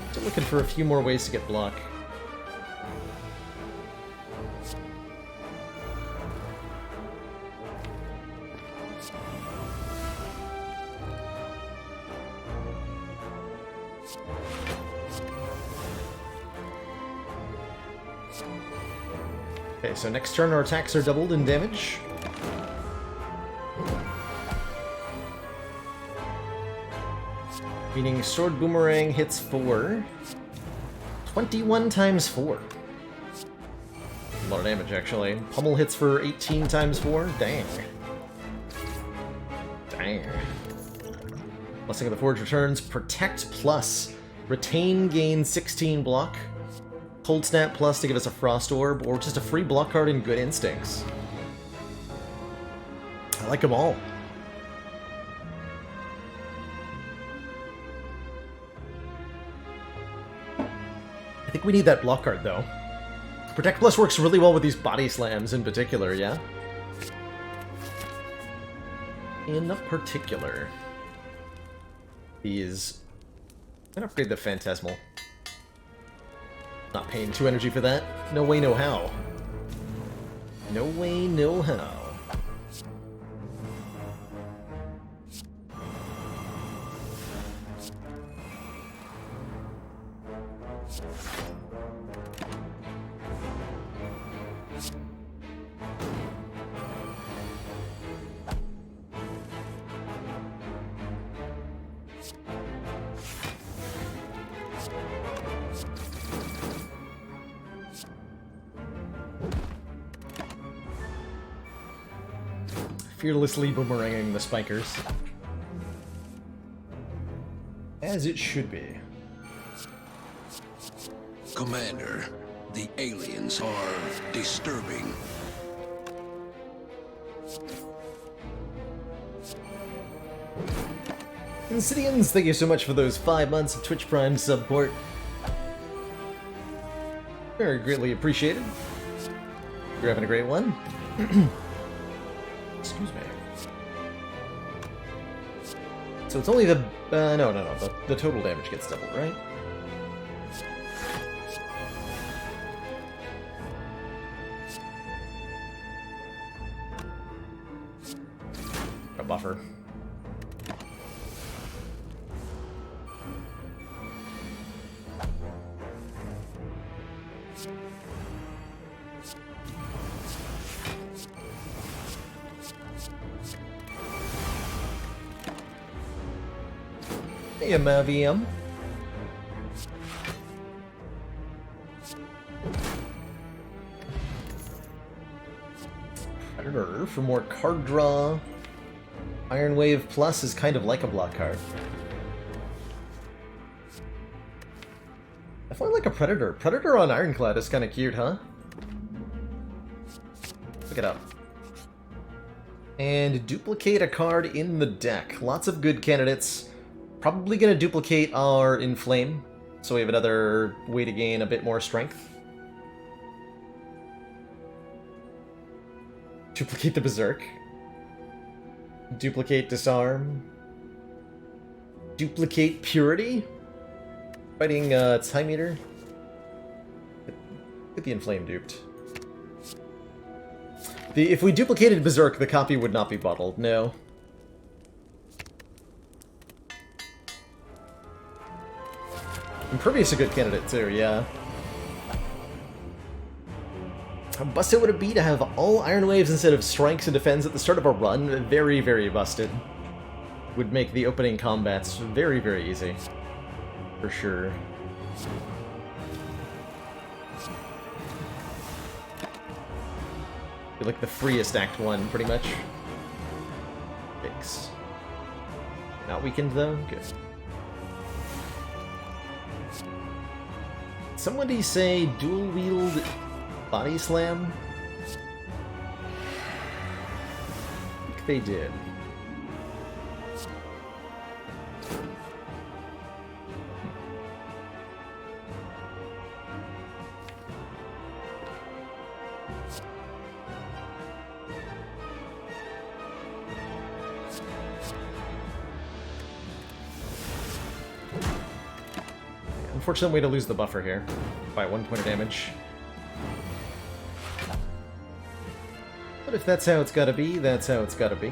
Still looking for a few more ways to get block. Okay, so next turn our attacks are doubled in damage. Meaning Sword Boomerang hits 4. 21 times 4. A lot of damage, actually. Pummel hits for 18 times 4. Dang. Dang. Blessing of the Forge returns. Protect plus. Retain gain 16 block. Cold Snap plus to give us a Frost Orb, or just a free block card in Good Instincts. I like them all. I think we need that block card, though. Protect Plus works really well with these body slams in particular, yeah? In particular. These... I'm gonna upgrade the Phantasmal. Not paying 2 energy for that. No way, no how. No way, no how. Fearlessly boomeranging the spikers. As it should be. Commander, the aliens are disturbing. Insidians, thank you so much for those 5 months of Twitch Prime support. Very greatly appreciated. You're having a great one. Excuse me. So it's only the... no. The total damage gets doubled, right? A buffer. Hey, VM. Predator for more card draw. Iron Wave Plus is kind of like a block card. Definitely like a Predator. Predator on Ironclad is kind of cute, huh? Look it up. And duplicate a card in the deck. Lots of good candidates. Probably going to duplicate our Inflame, so we have another way to gain a bit more strength. Duplicate the Berserk. Duplicate Disarm. Duplicate Purity. Fighting Time Eater. Get the Inflame duped. If we duplicated Berserk, the copy would not be bottled, no. Impervious a good candidate too, yeah. Busted would it be to have all Iron Waves instead of strikes and defends at the start of a run? Very, very busted. Would make the opening combats very, very easy. For sure. Be like the freest Act 1, pretty much. Fix. Not weakened, though? Good. Somebody say dual-wield body slam? I think they did. Unfortunate way to lose the buffer here by 1 point of damage. But if that's how it's gotta be, that's how it's gotta be.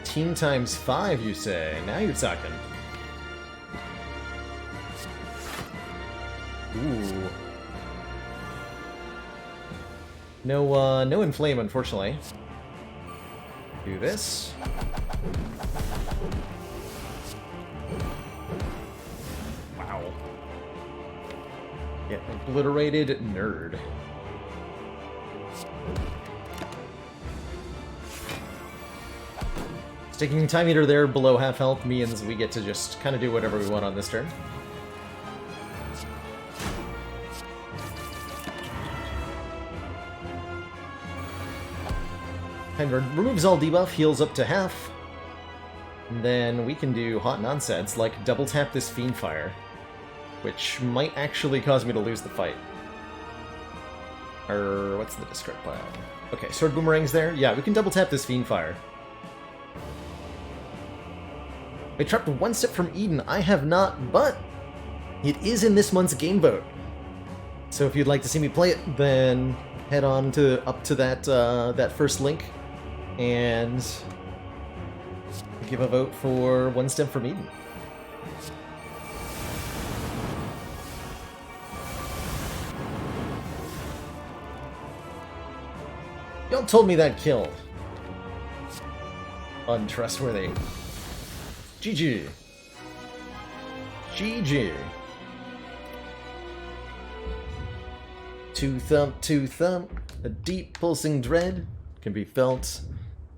Team times 5, you say? Now you're talking. Ooh. No inflame, unfortunately. Do this. Wow. Get obliterated, nerd. Sticking Time Eater there below half health means we get to just kind of do whatever we want on this turn. And removes all debuff, heals up to half. And then we can do hot nonsense, like double tap this Fiendfire, which might actually cause me to lose the fight. Or what's the discard pile? Okay, Sword Boomerang's there. Yeah, we can double tap this Fiendfire. I trapped one step from Eden. I have not, but it is in this month's game vote. So if you'd like to see me play it, then head on up to that that first link and give a vote for One Step from Eden. Y'all told me that killed. Untrustworthy. GG. GG. Two thump, a deep pulsing dread can be felt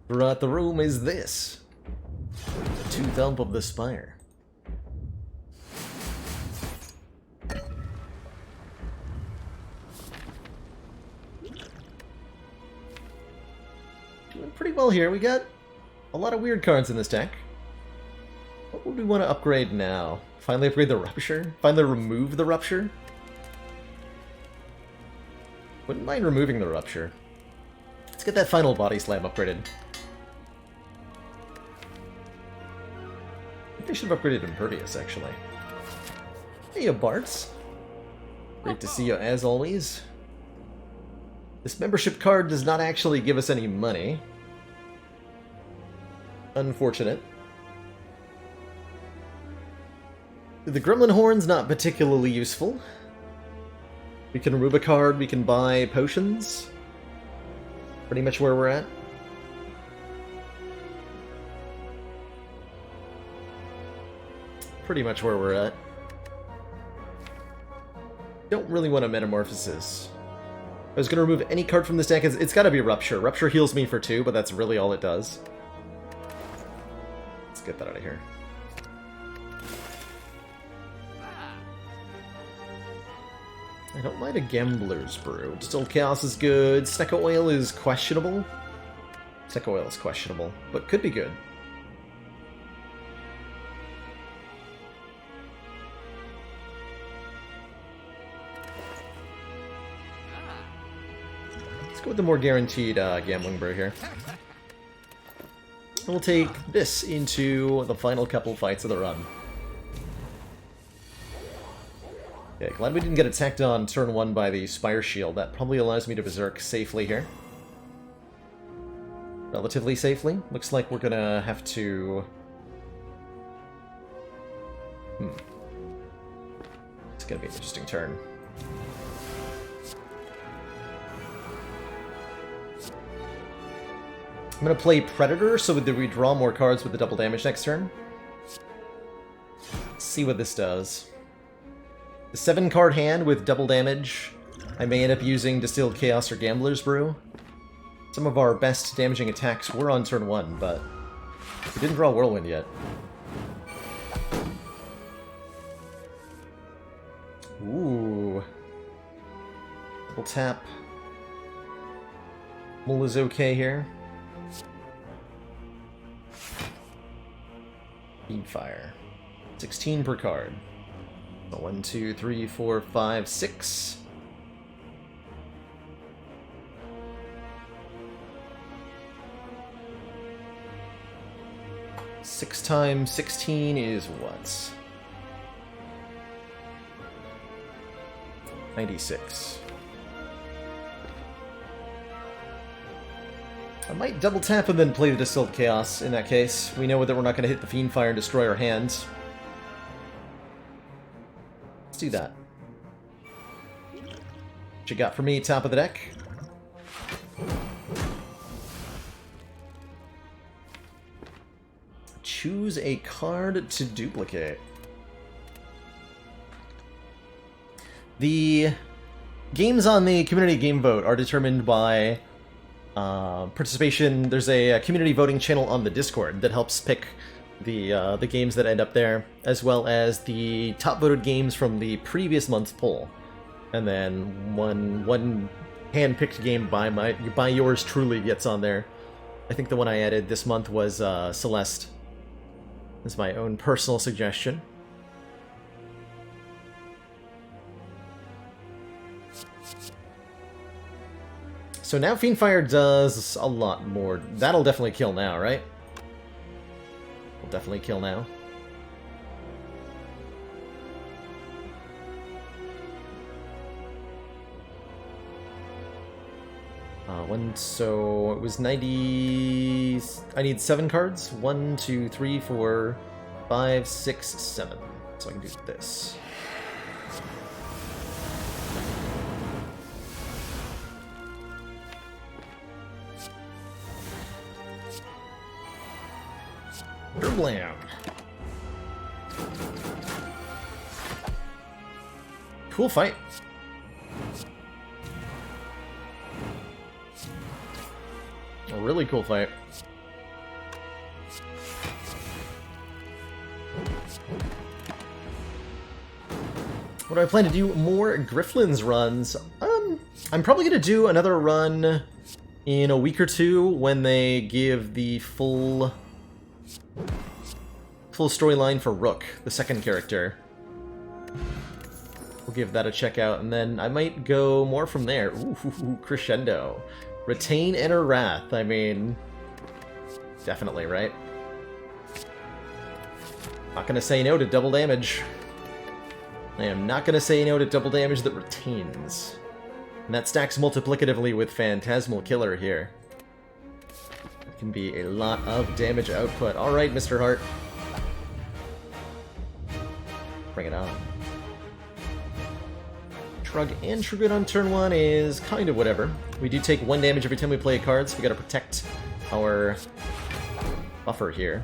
throughout the room is this. The two thump of the spire. Doing pretty well here. We got a lot of weird cards in this deck. What would we want to upgrade now? Finally upgrade the Rupture? Finally remove the Rupture? Wouldn't mind removing the Rupture. Let's get that final Body Slam upgraded. I think they should have upgraded Impervious, actually. Hey, Bartz. Great to see you, as always. This membership card does not actually give us any money. Unfortunate. The Gremlin Horn's not particularly useful. We can remove a card, we can buy potions. Pretty much where we're at. Pretty much where we're at. Don't really want a Metamorphosis. If I was going to remove any card from this deck, it's got to be Rupture. Rupture heals me for 2, but that's really all it does. Let's get that out of here. I don't mind a Gambler's Brew. Distilled Chaos is good. Snecko Oil is questionable. Snecko Oil is questionable, but could be good. Let's go with the more guaranteed Gambling Brew here. We'll take this into the final couple fights of the run. Yeah, glad we didn't get attacked on turn 1 by the Spire Shield. That probably allows me to Berserk safely here. relatively safely. Looks like we're gonna have to... It's gonna be an interesting turn. I'm gonna play Predator so that we draw more cards with the double damage next turn. Let's see what this does. The 7-card hand with double damage. I may end up using Distilled Chaos or Gambler's Brew. Some of our best damaging attacks were on turn 1, but we didn't draw Whirlwind yet. Ooh. Double tap. Mull is okay here. Fire. 16 per card. 1, 2, 3, 4, 5, 6. Six times 16 is what? 96. I might double tap and then play the Distilled Chaos in that case. We know that we're not going to hit the Fiend Fire and destroy our hands. Let's do that. What you got for me, top of the deck? Choose a card to duplicate. The games on the community game vote are determined by participation. There's a community voting channel on the Discord that helps pick the games that end up there, as well as the top voted games from the previous month's poll, and then one hand-picked game by yours truly gets on there. I think the one I added this month was Celeste. That's my own personal suggestion. So now Fiendfire does a lot more. That'll definitely kill now, right? Will definitely kill now. So it was 90... I need 7 cards. 1, 2, 3, 4, 5, 6, 7. So I can do this. Blam. Cool fight. A really cool fight. What do I plan to do? More Grifflin's runs. I'm probably gonna do another run in a week or two when they give the full storyline for Rook, the second character. We'll give that a check out, and then I might go more from there. Ooh, crescendo. Retain Inner Wrath. I mean, definitely, right? Not gonna say no to double damage. I am not gonna say no to double damage that retains. And that stacks multiplicatively with Phantasmal Killer here. It can be a lot of damage output. Alright, Mr. Hart. Bring it on. Shrug and Trigger on turn 1 is kind of whatever. We do take 1 damage every time we play a card, so we gotta protect our buffer here.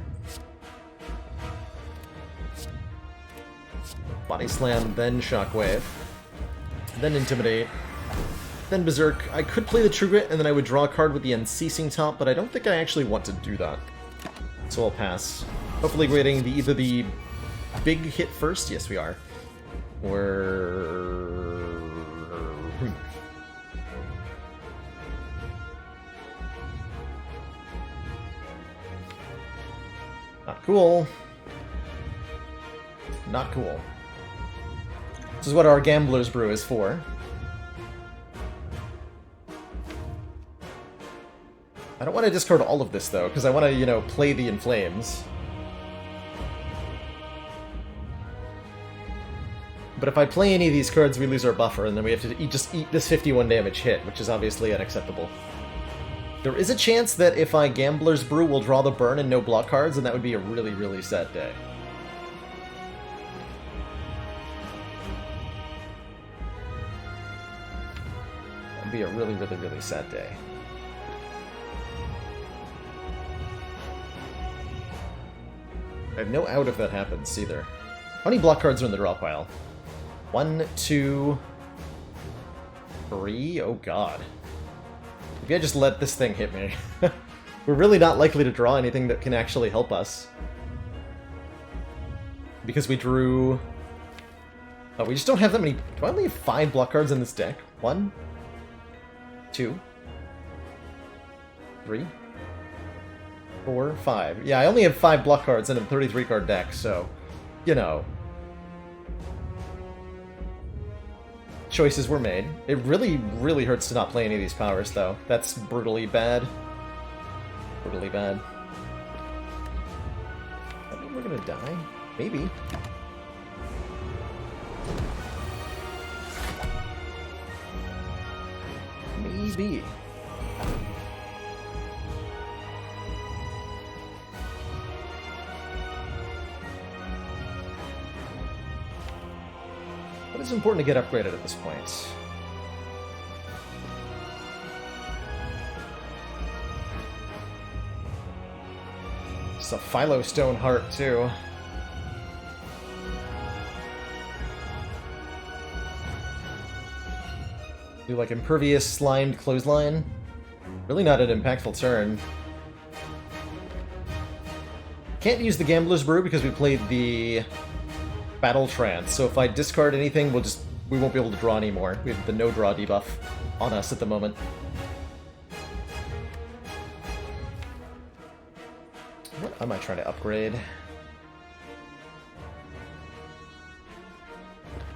Body Slam, then Shockwave, then Intimidate, then Berserk. I could play the True Grit, and then I would draw a card with the Unceasing top, but I don't think I actually want to do that. So I'll pass. Hopefully we're getting either the big hit first, yes we are, or... Not cool. Not cool. This is what our Gambler's Brew is for. I don't want to discard all of this, though, because I want to, you know, play the Inflames. But if I play any of these cards, we lose our buffer, and then we have to just eat this 51 damage hit, which is obviously unacceptable. There is a chance that if I Gambler's Brew, we'll draw the burn and no block cards, and that would be a really, really sad day. That would be a really, really, really sad day. I have no out if that happens, either. How many block cards are in the draw pile? 1, 2, 3? Oh god. Maybe I just let this thing hit me. We're really not likely to draw anything that can actually help us. Because we drew... Oh, we just don't have that many... Do I only have 5 block cards in this deck? 1, 2, 3, 4, 5. Yeah, I only have 5 block cards in a 33-card deck, so... You know. Choices were made. It really, really hurts to not play any of these powers, though. That's brutally bad. Brutally bad. I think we're gonna die. Maybe. Maybe. But it's important to get upgraded at this point. It's a Philostone Heart, too. Do like Impervious Slimed Clothesline. Really not an impactful turn. Can't use the Gambler's Brew because we played the Battle Trance, so if I discard anything, we won't be able to draw anymore. We have the no draw debuff on us at the moment. What am I trying to upgrade?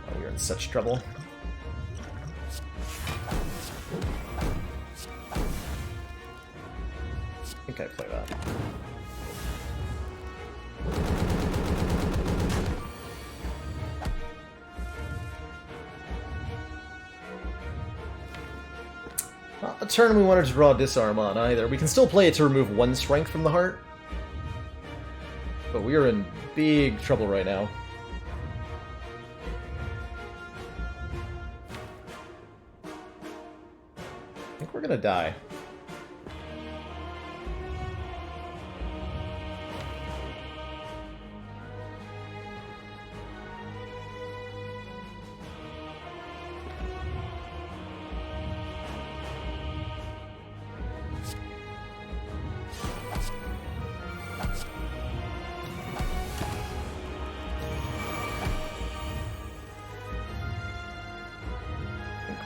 Oh, we're in such trouble. I think I play that. Not the turn we wanted to draw Disarm on, either. We can still play it to remove 1 strength from the heart. But we are in big trouble right now. I think we're gonna die.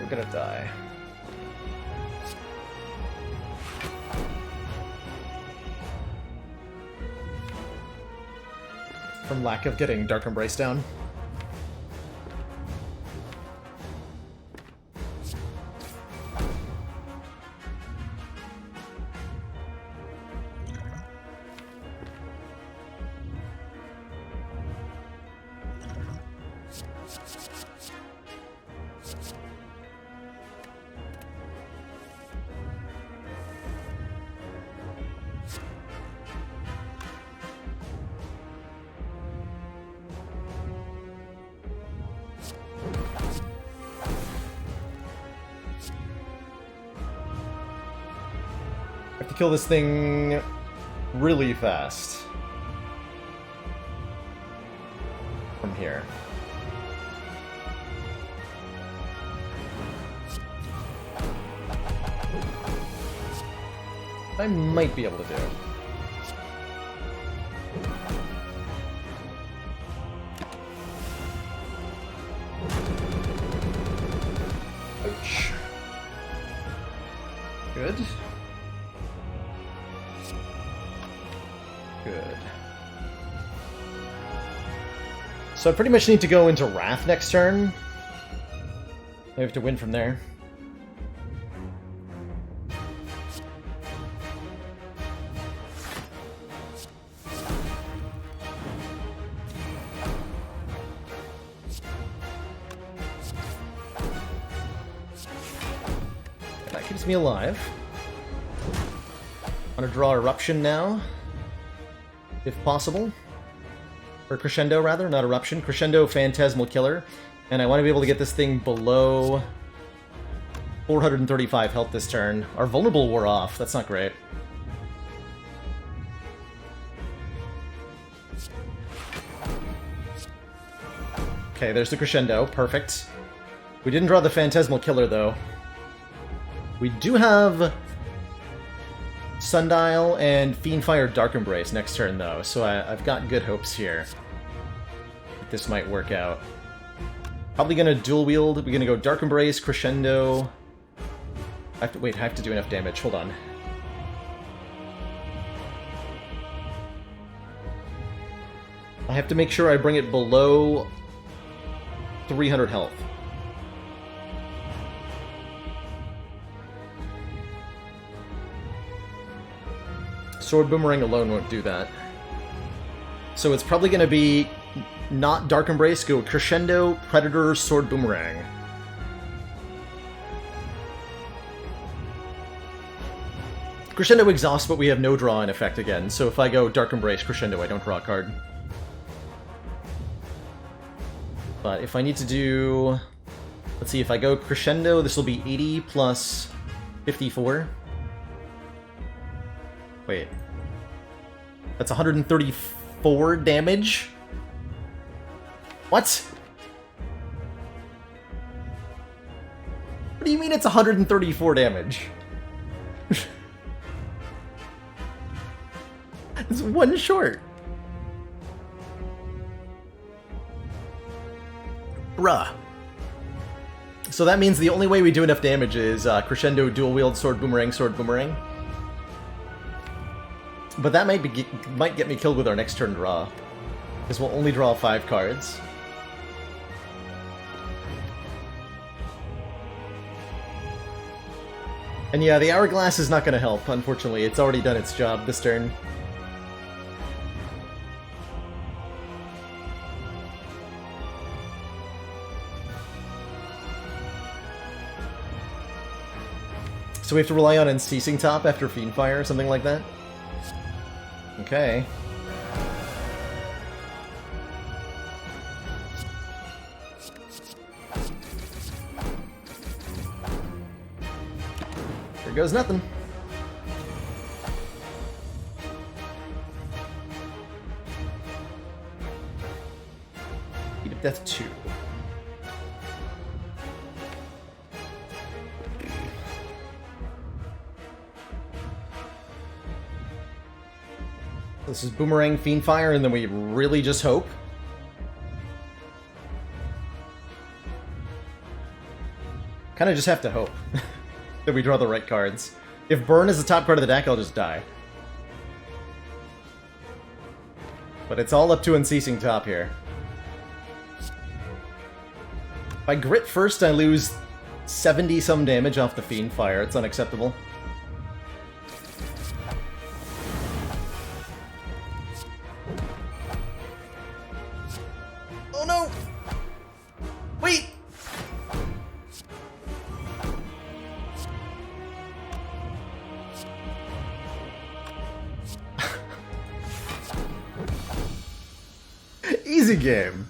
We're gonna die. From lack of getting Dark Embrace down. I have to kill this thing really fast. From here. I might be able to do. Ouch. Good. Good. So I pretty much need to go into Wrath next turn. I have to win from there. That keeps me alive. I'm gonna draw Eruption now, if possible. Or Crescendo, rather, not Eruption. Crescendo, Phantasmal Killer. And I want to be able to get this thing below 435 health this turn. Our Vulnerable wore off. That's not great. Okay, there's the Crescendo. Perfect. We didn't draw the Phantasmal Killer, though. We do have Sundial and Fiendfire Dark Embrace next turn, though, so I've got good hopes here. This might work out. Probably gonna dual wield. We're gonna go Dark Embrace, Crescendo. I have to do enough damage. Hold on. I have to make sure I bring it below 300 health. Sword Boomerang alone won't do that. So it's probably going to be not Dark Embrace, go Crescendo, Predator, Sword Boomerang. Crescendo exhausts, but we have no draw in effect again, so if I go Dark Embrace, Crescendo, I don't draw a card. But if I need to do... Let's see, if I go Crescendo, this will be 80 plus 54. Wait. That's 134 damage? What? What do you mean it's 134 damage? It's one short. Bruh. So that means the only way we do enough damage is Crescendo, Dual Wield, Sword Boomerang, Sword Boomerang. But that might get me killed with our next turn draw, because we'll only draw 5 cards. And yeah, the Hourglass is not going to help, unfortunately. It's already done its job this turn. So we have to rely on Unceasing Top after Fiendfire or something like that? Okay. Here goes nothing. Beat of Death 2. This is Boomerang, Fiendfire, and then we really just hope. Kind of just have to hope that we draw the right cards. If Burn is the top card of the deck, I'll just die. But it's all up to Unceasing Top here. If I grit first, I lose 70-some damage off the Fiendfire. It's unacceptable. Oh no! Wait! Easy game.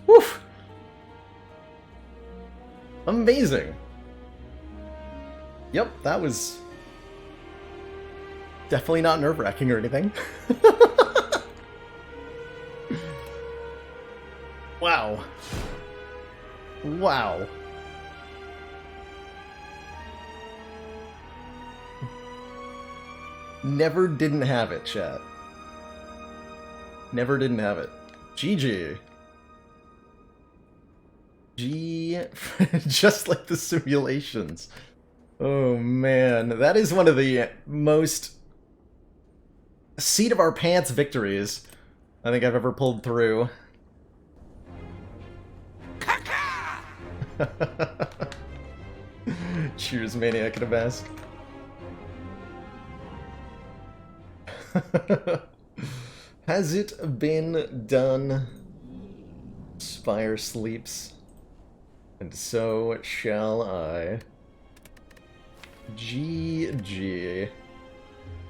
Woof. Amazing. Yep, that was definitely not nerve-wracking or anything. Wow. Wow. Never didn't have it, chat. Never didn't have it. GG. G... just like the simulations. Oh man, that is one of the most seat of our pants victories I think I've ever pulled through. Cheers, Maniac and a Mask. Has it been done? Spire sleeps, and so shall I. GG.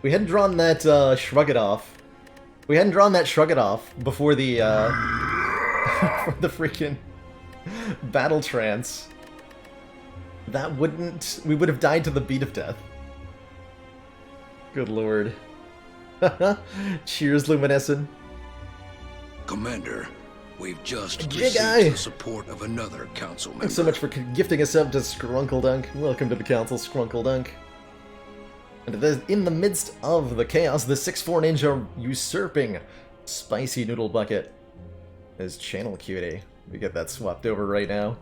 We hadn't drawn that Shrug It Off. We hadn't drawn that Shrug It Off before the for the freaking battle trance. That wouldn't... We would have died to the beat of death. Good lord. Cheers, Luminescent. Commander, we've just Big received eye. the support of another council member. Thanks so much for gifting us up to Scrunkledunk. Welcome to the council, Scrunkledunk. And in the midst of the chaos, the 6'4 ninja usurping Spicy Noodle Bucket is Channel Cutie. We get that swapped over right now.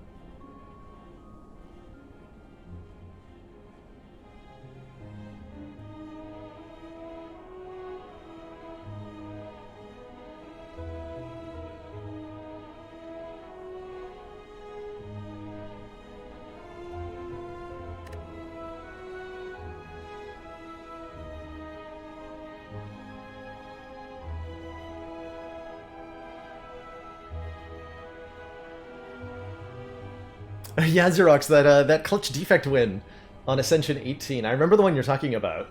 Yeah, Xerox, that clutch defect win on Ascension 18. I remember the one you're talking about.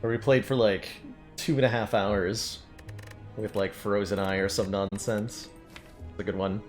Where we played for like 2.5 hours with like Frozen Eye or some nonsense. It's a good one.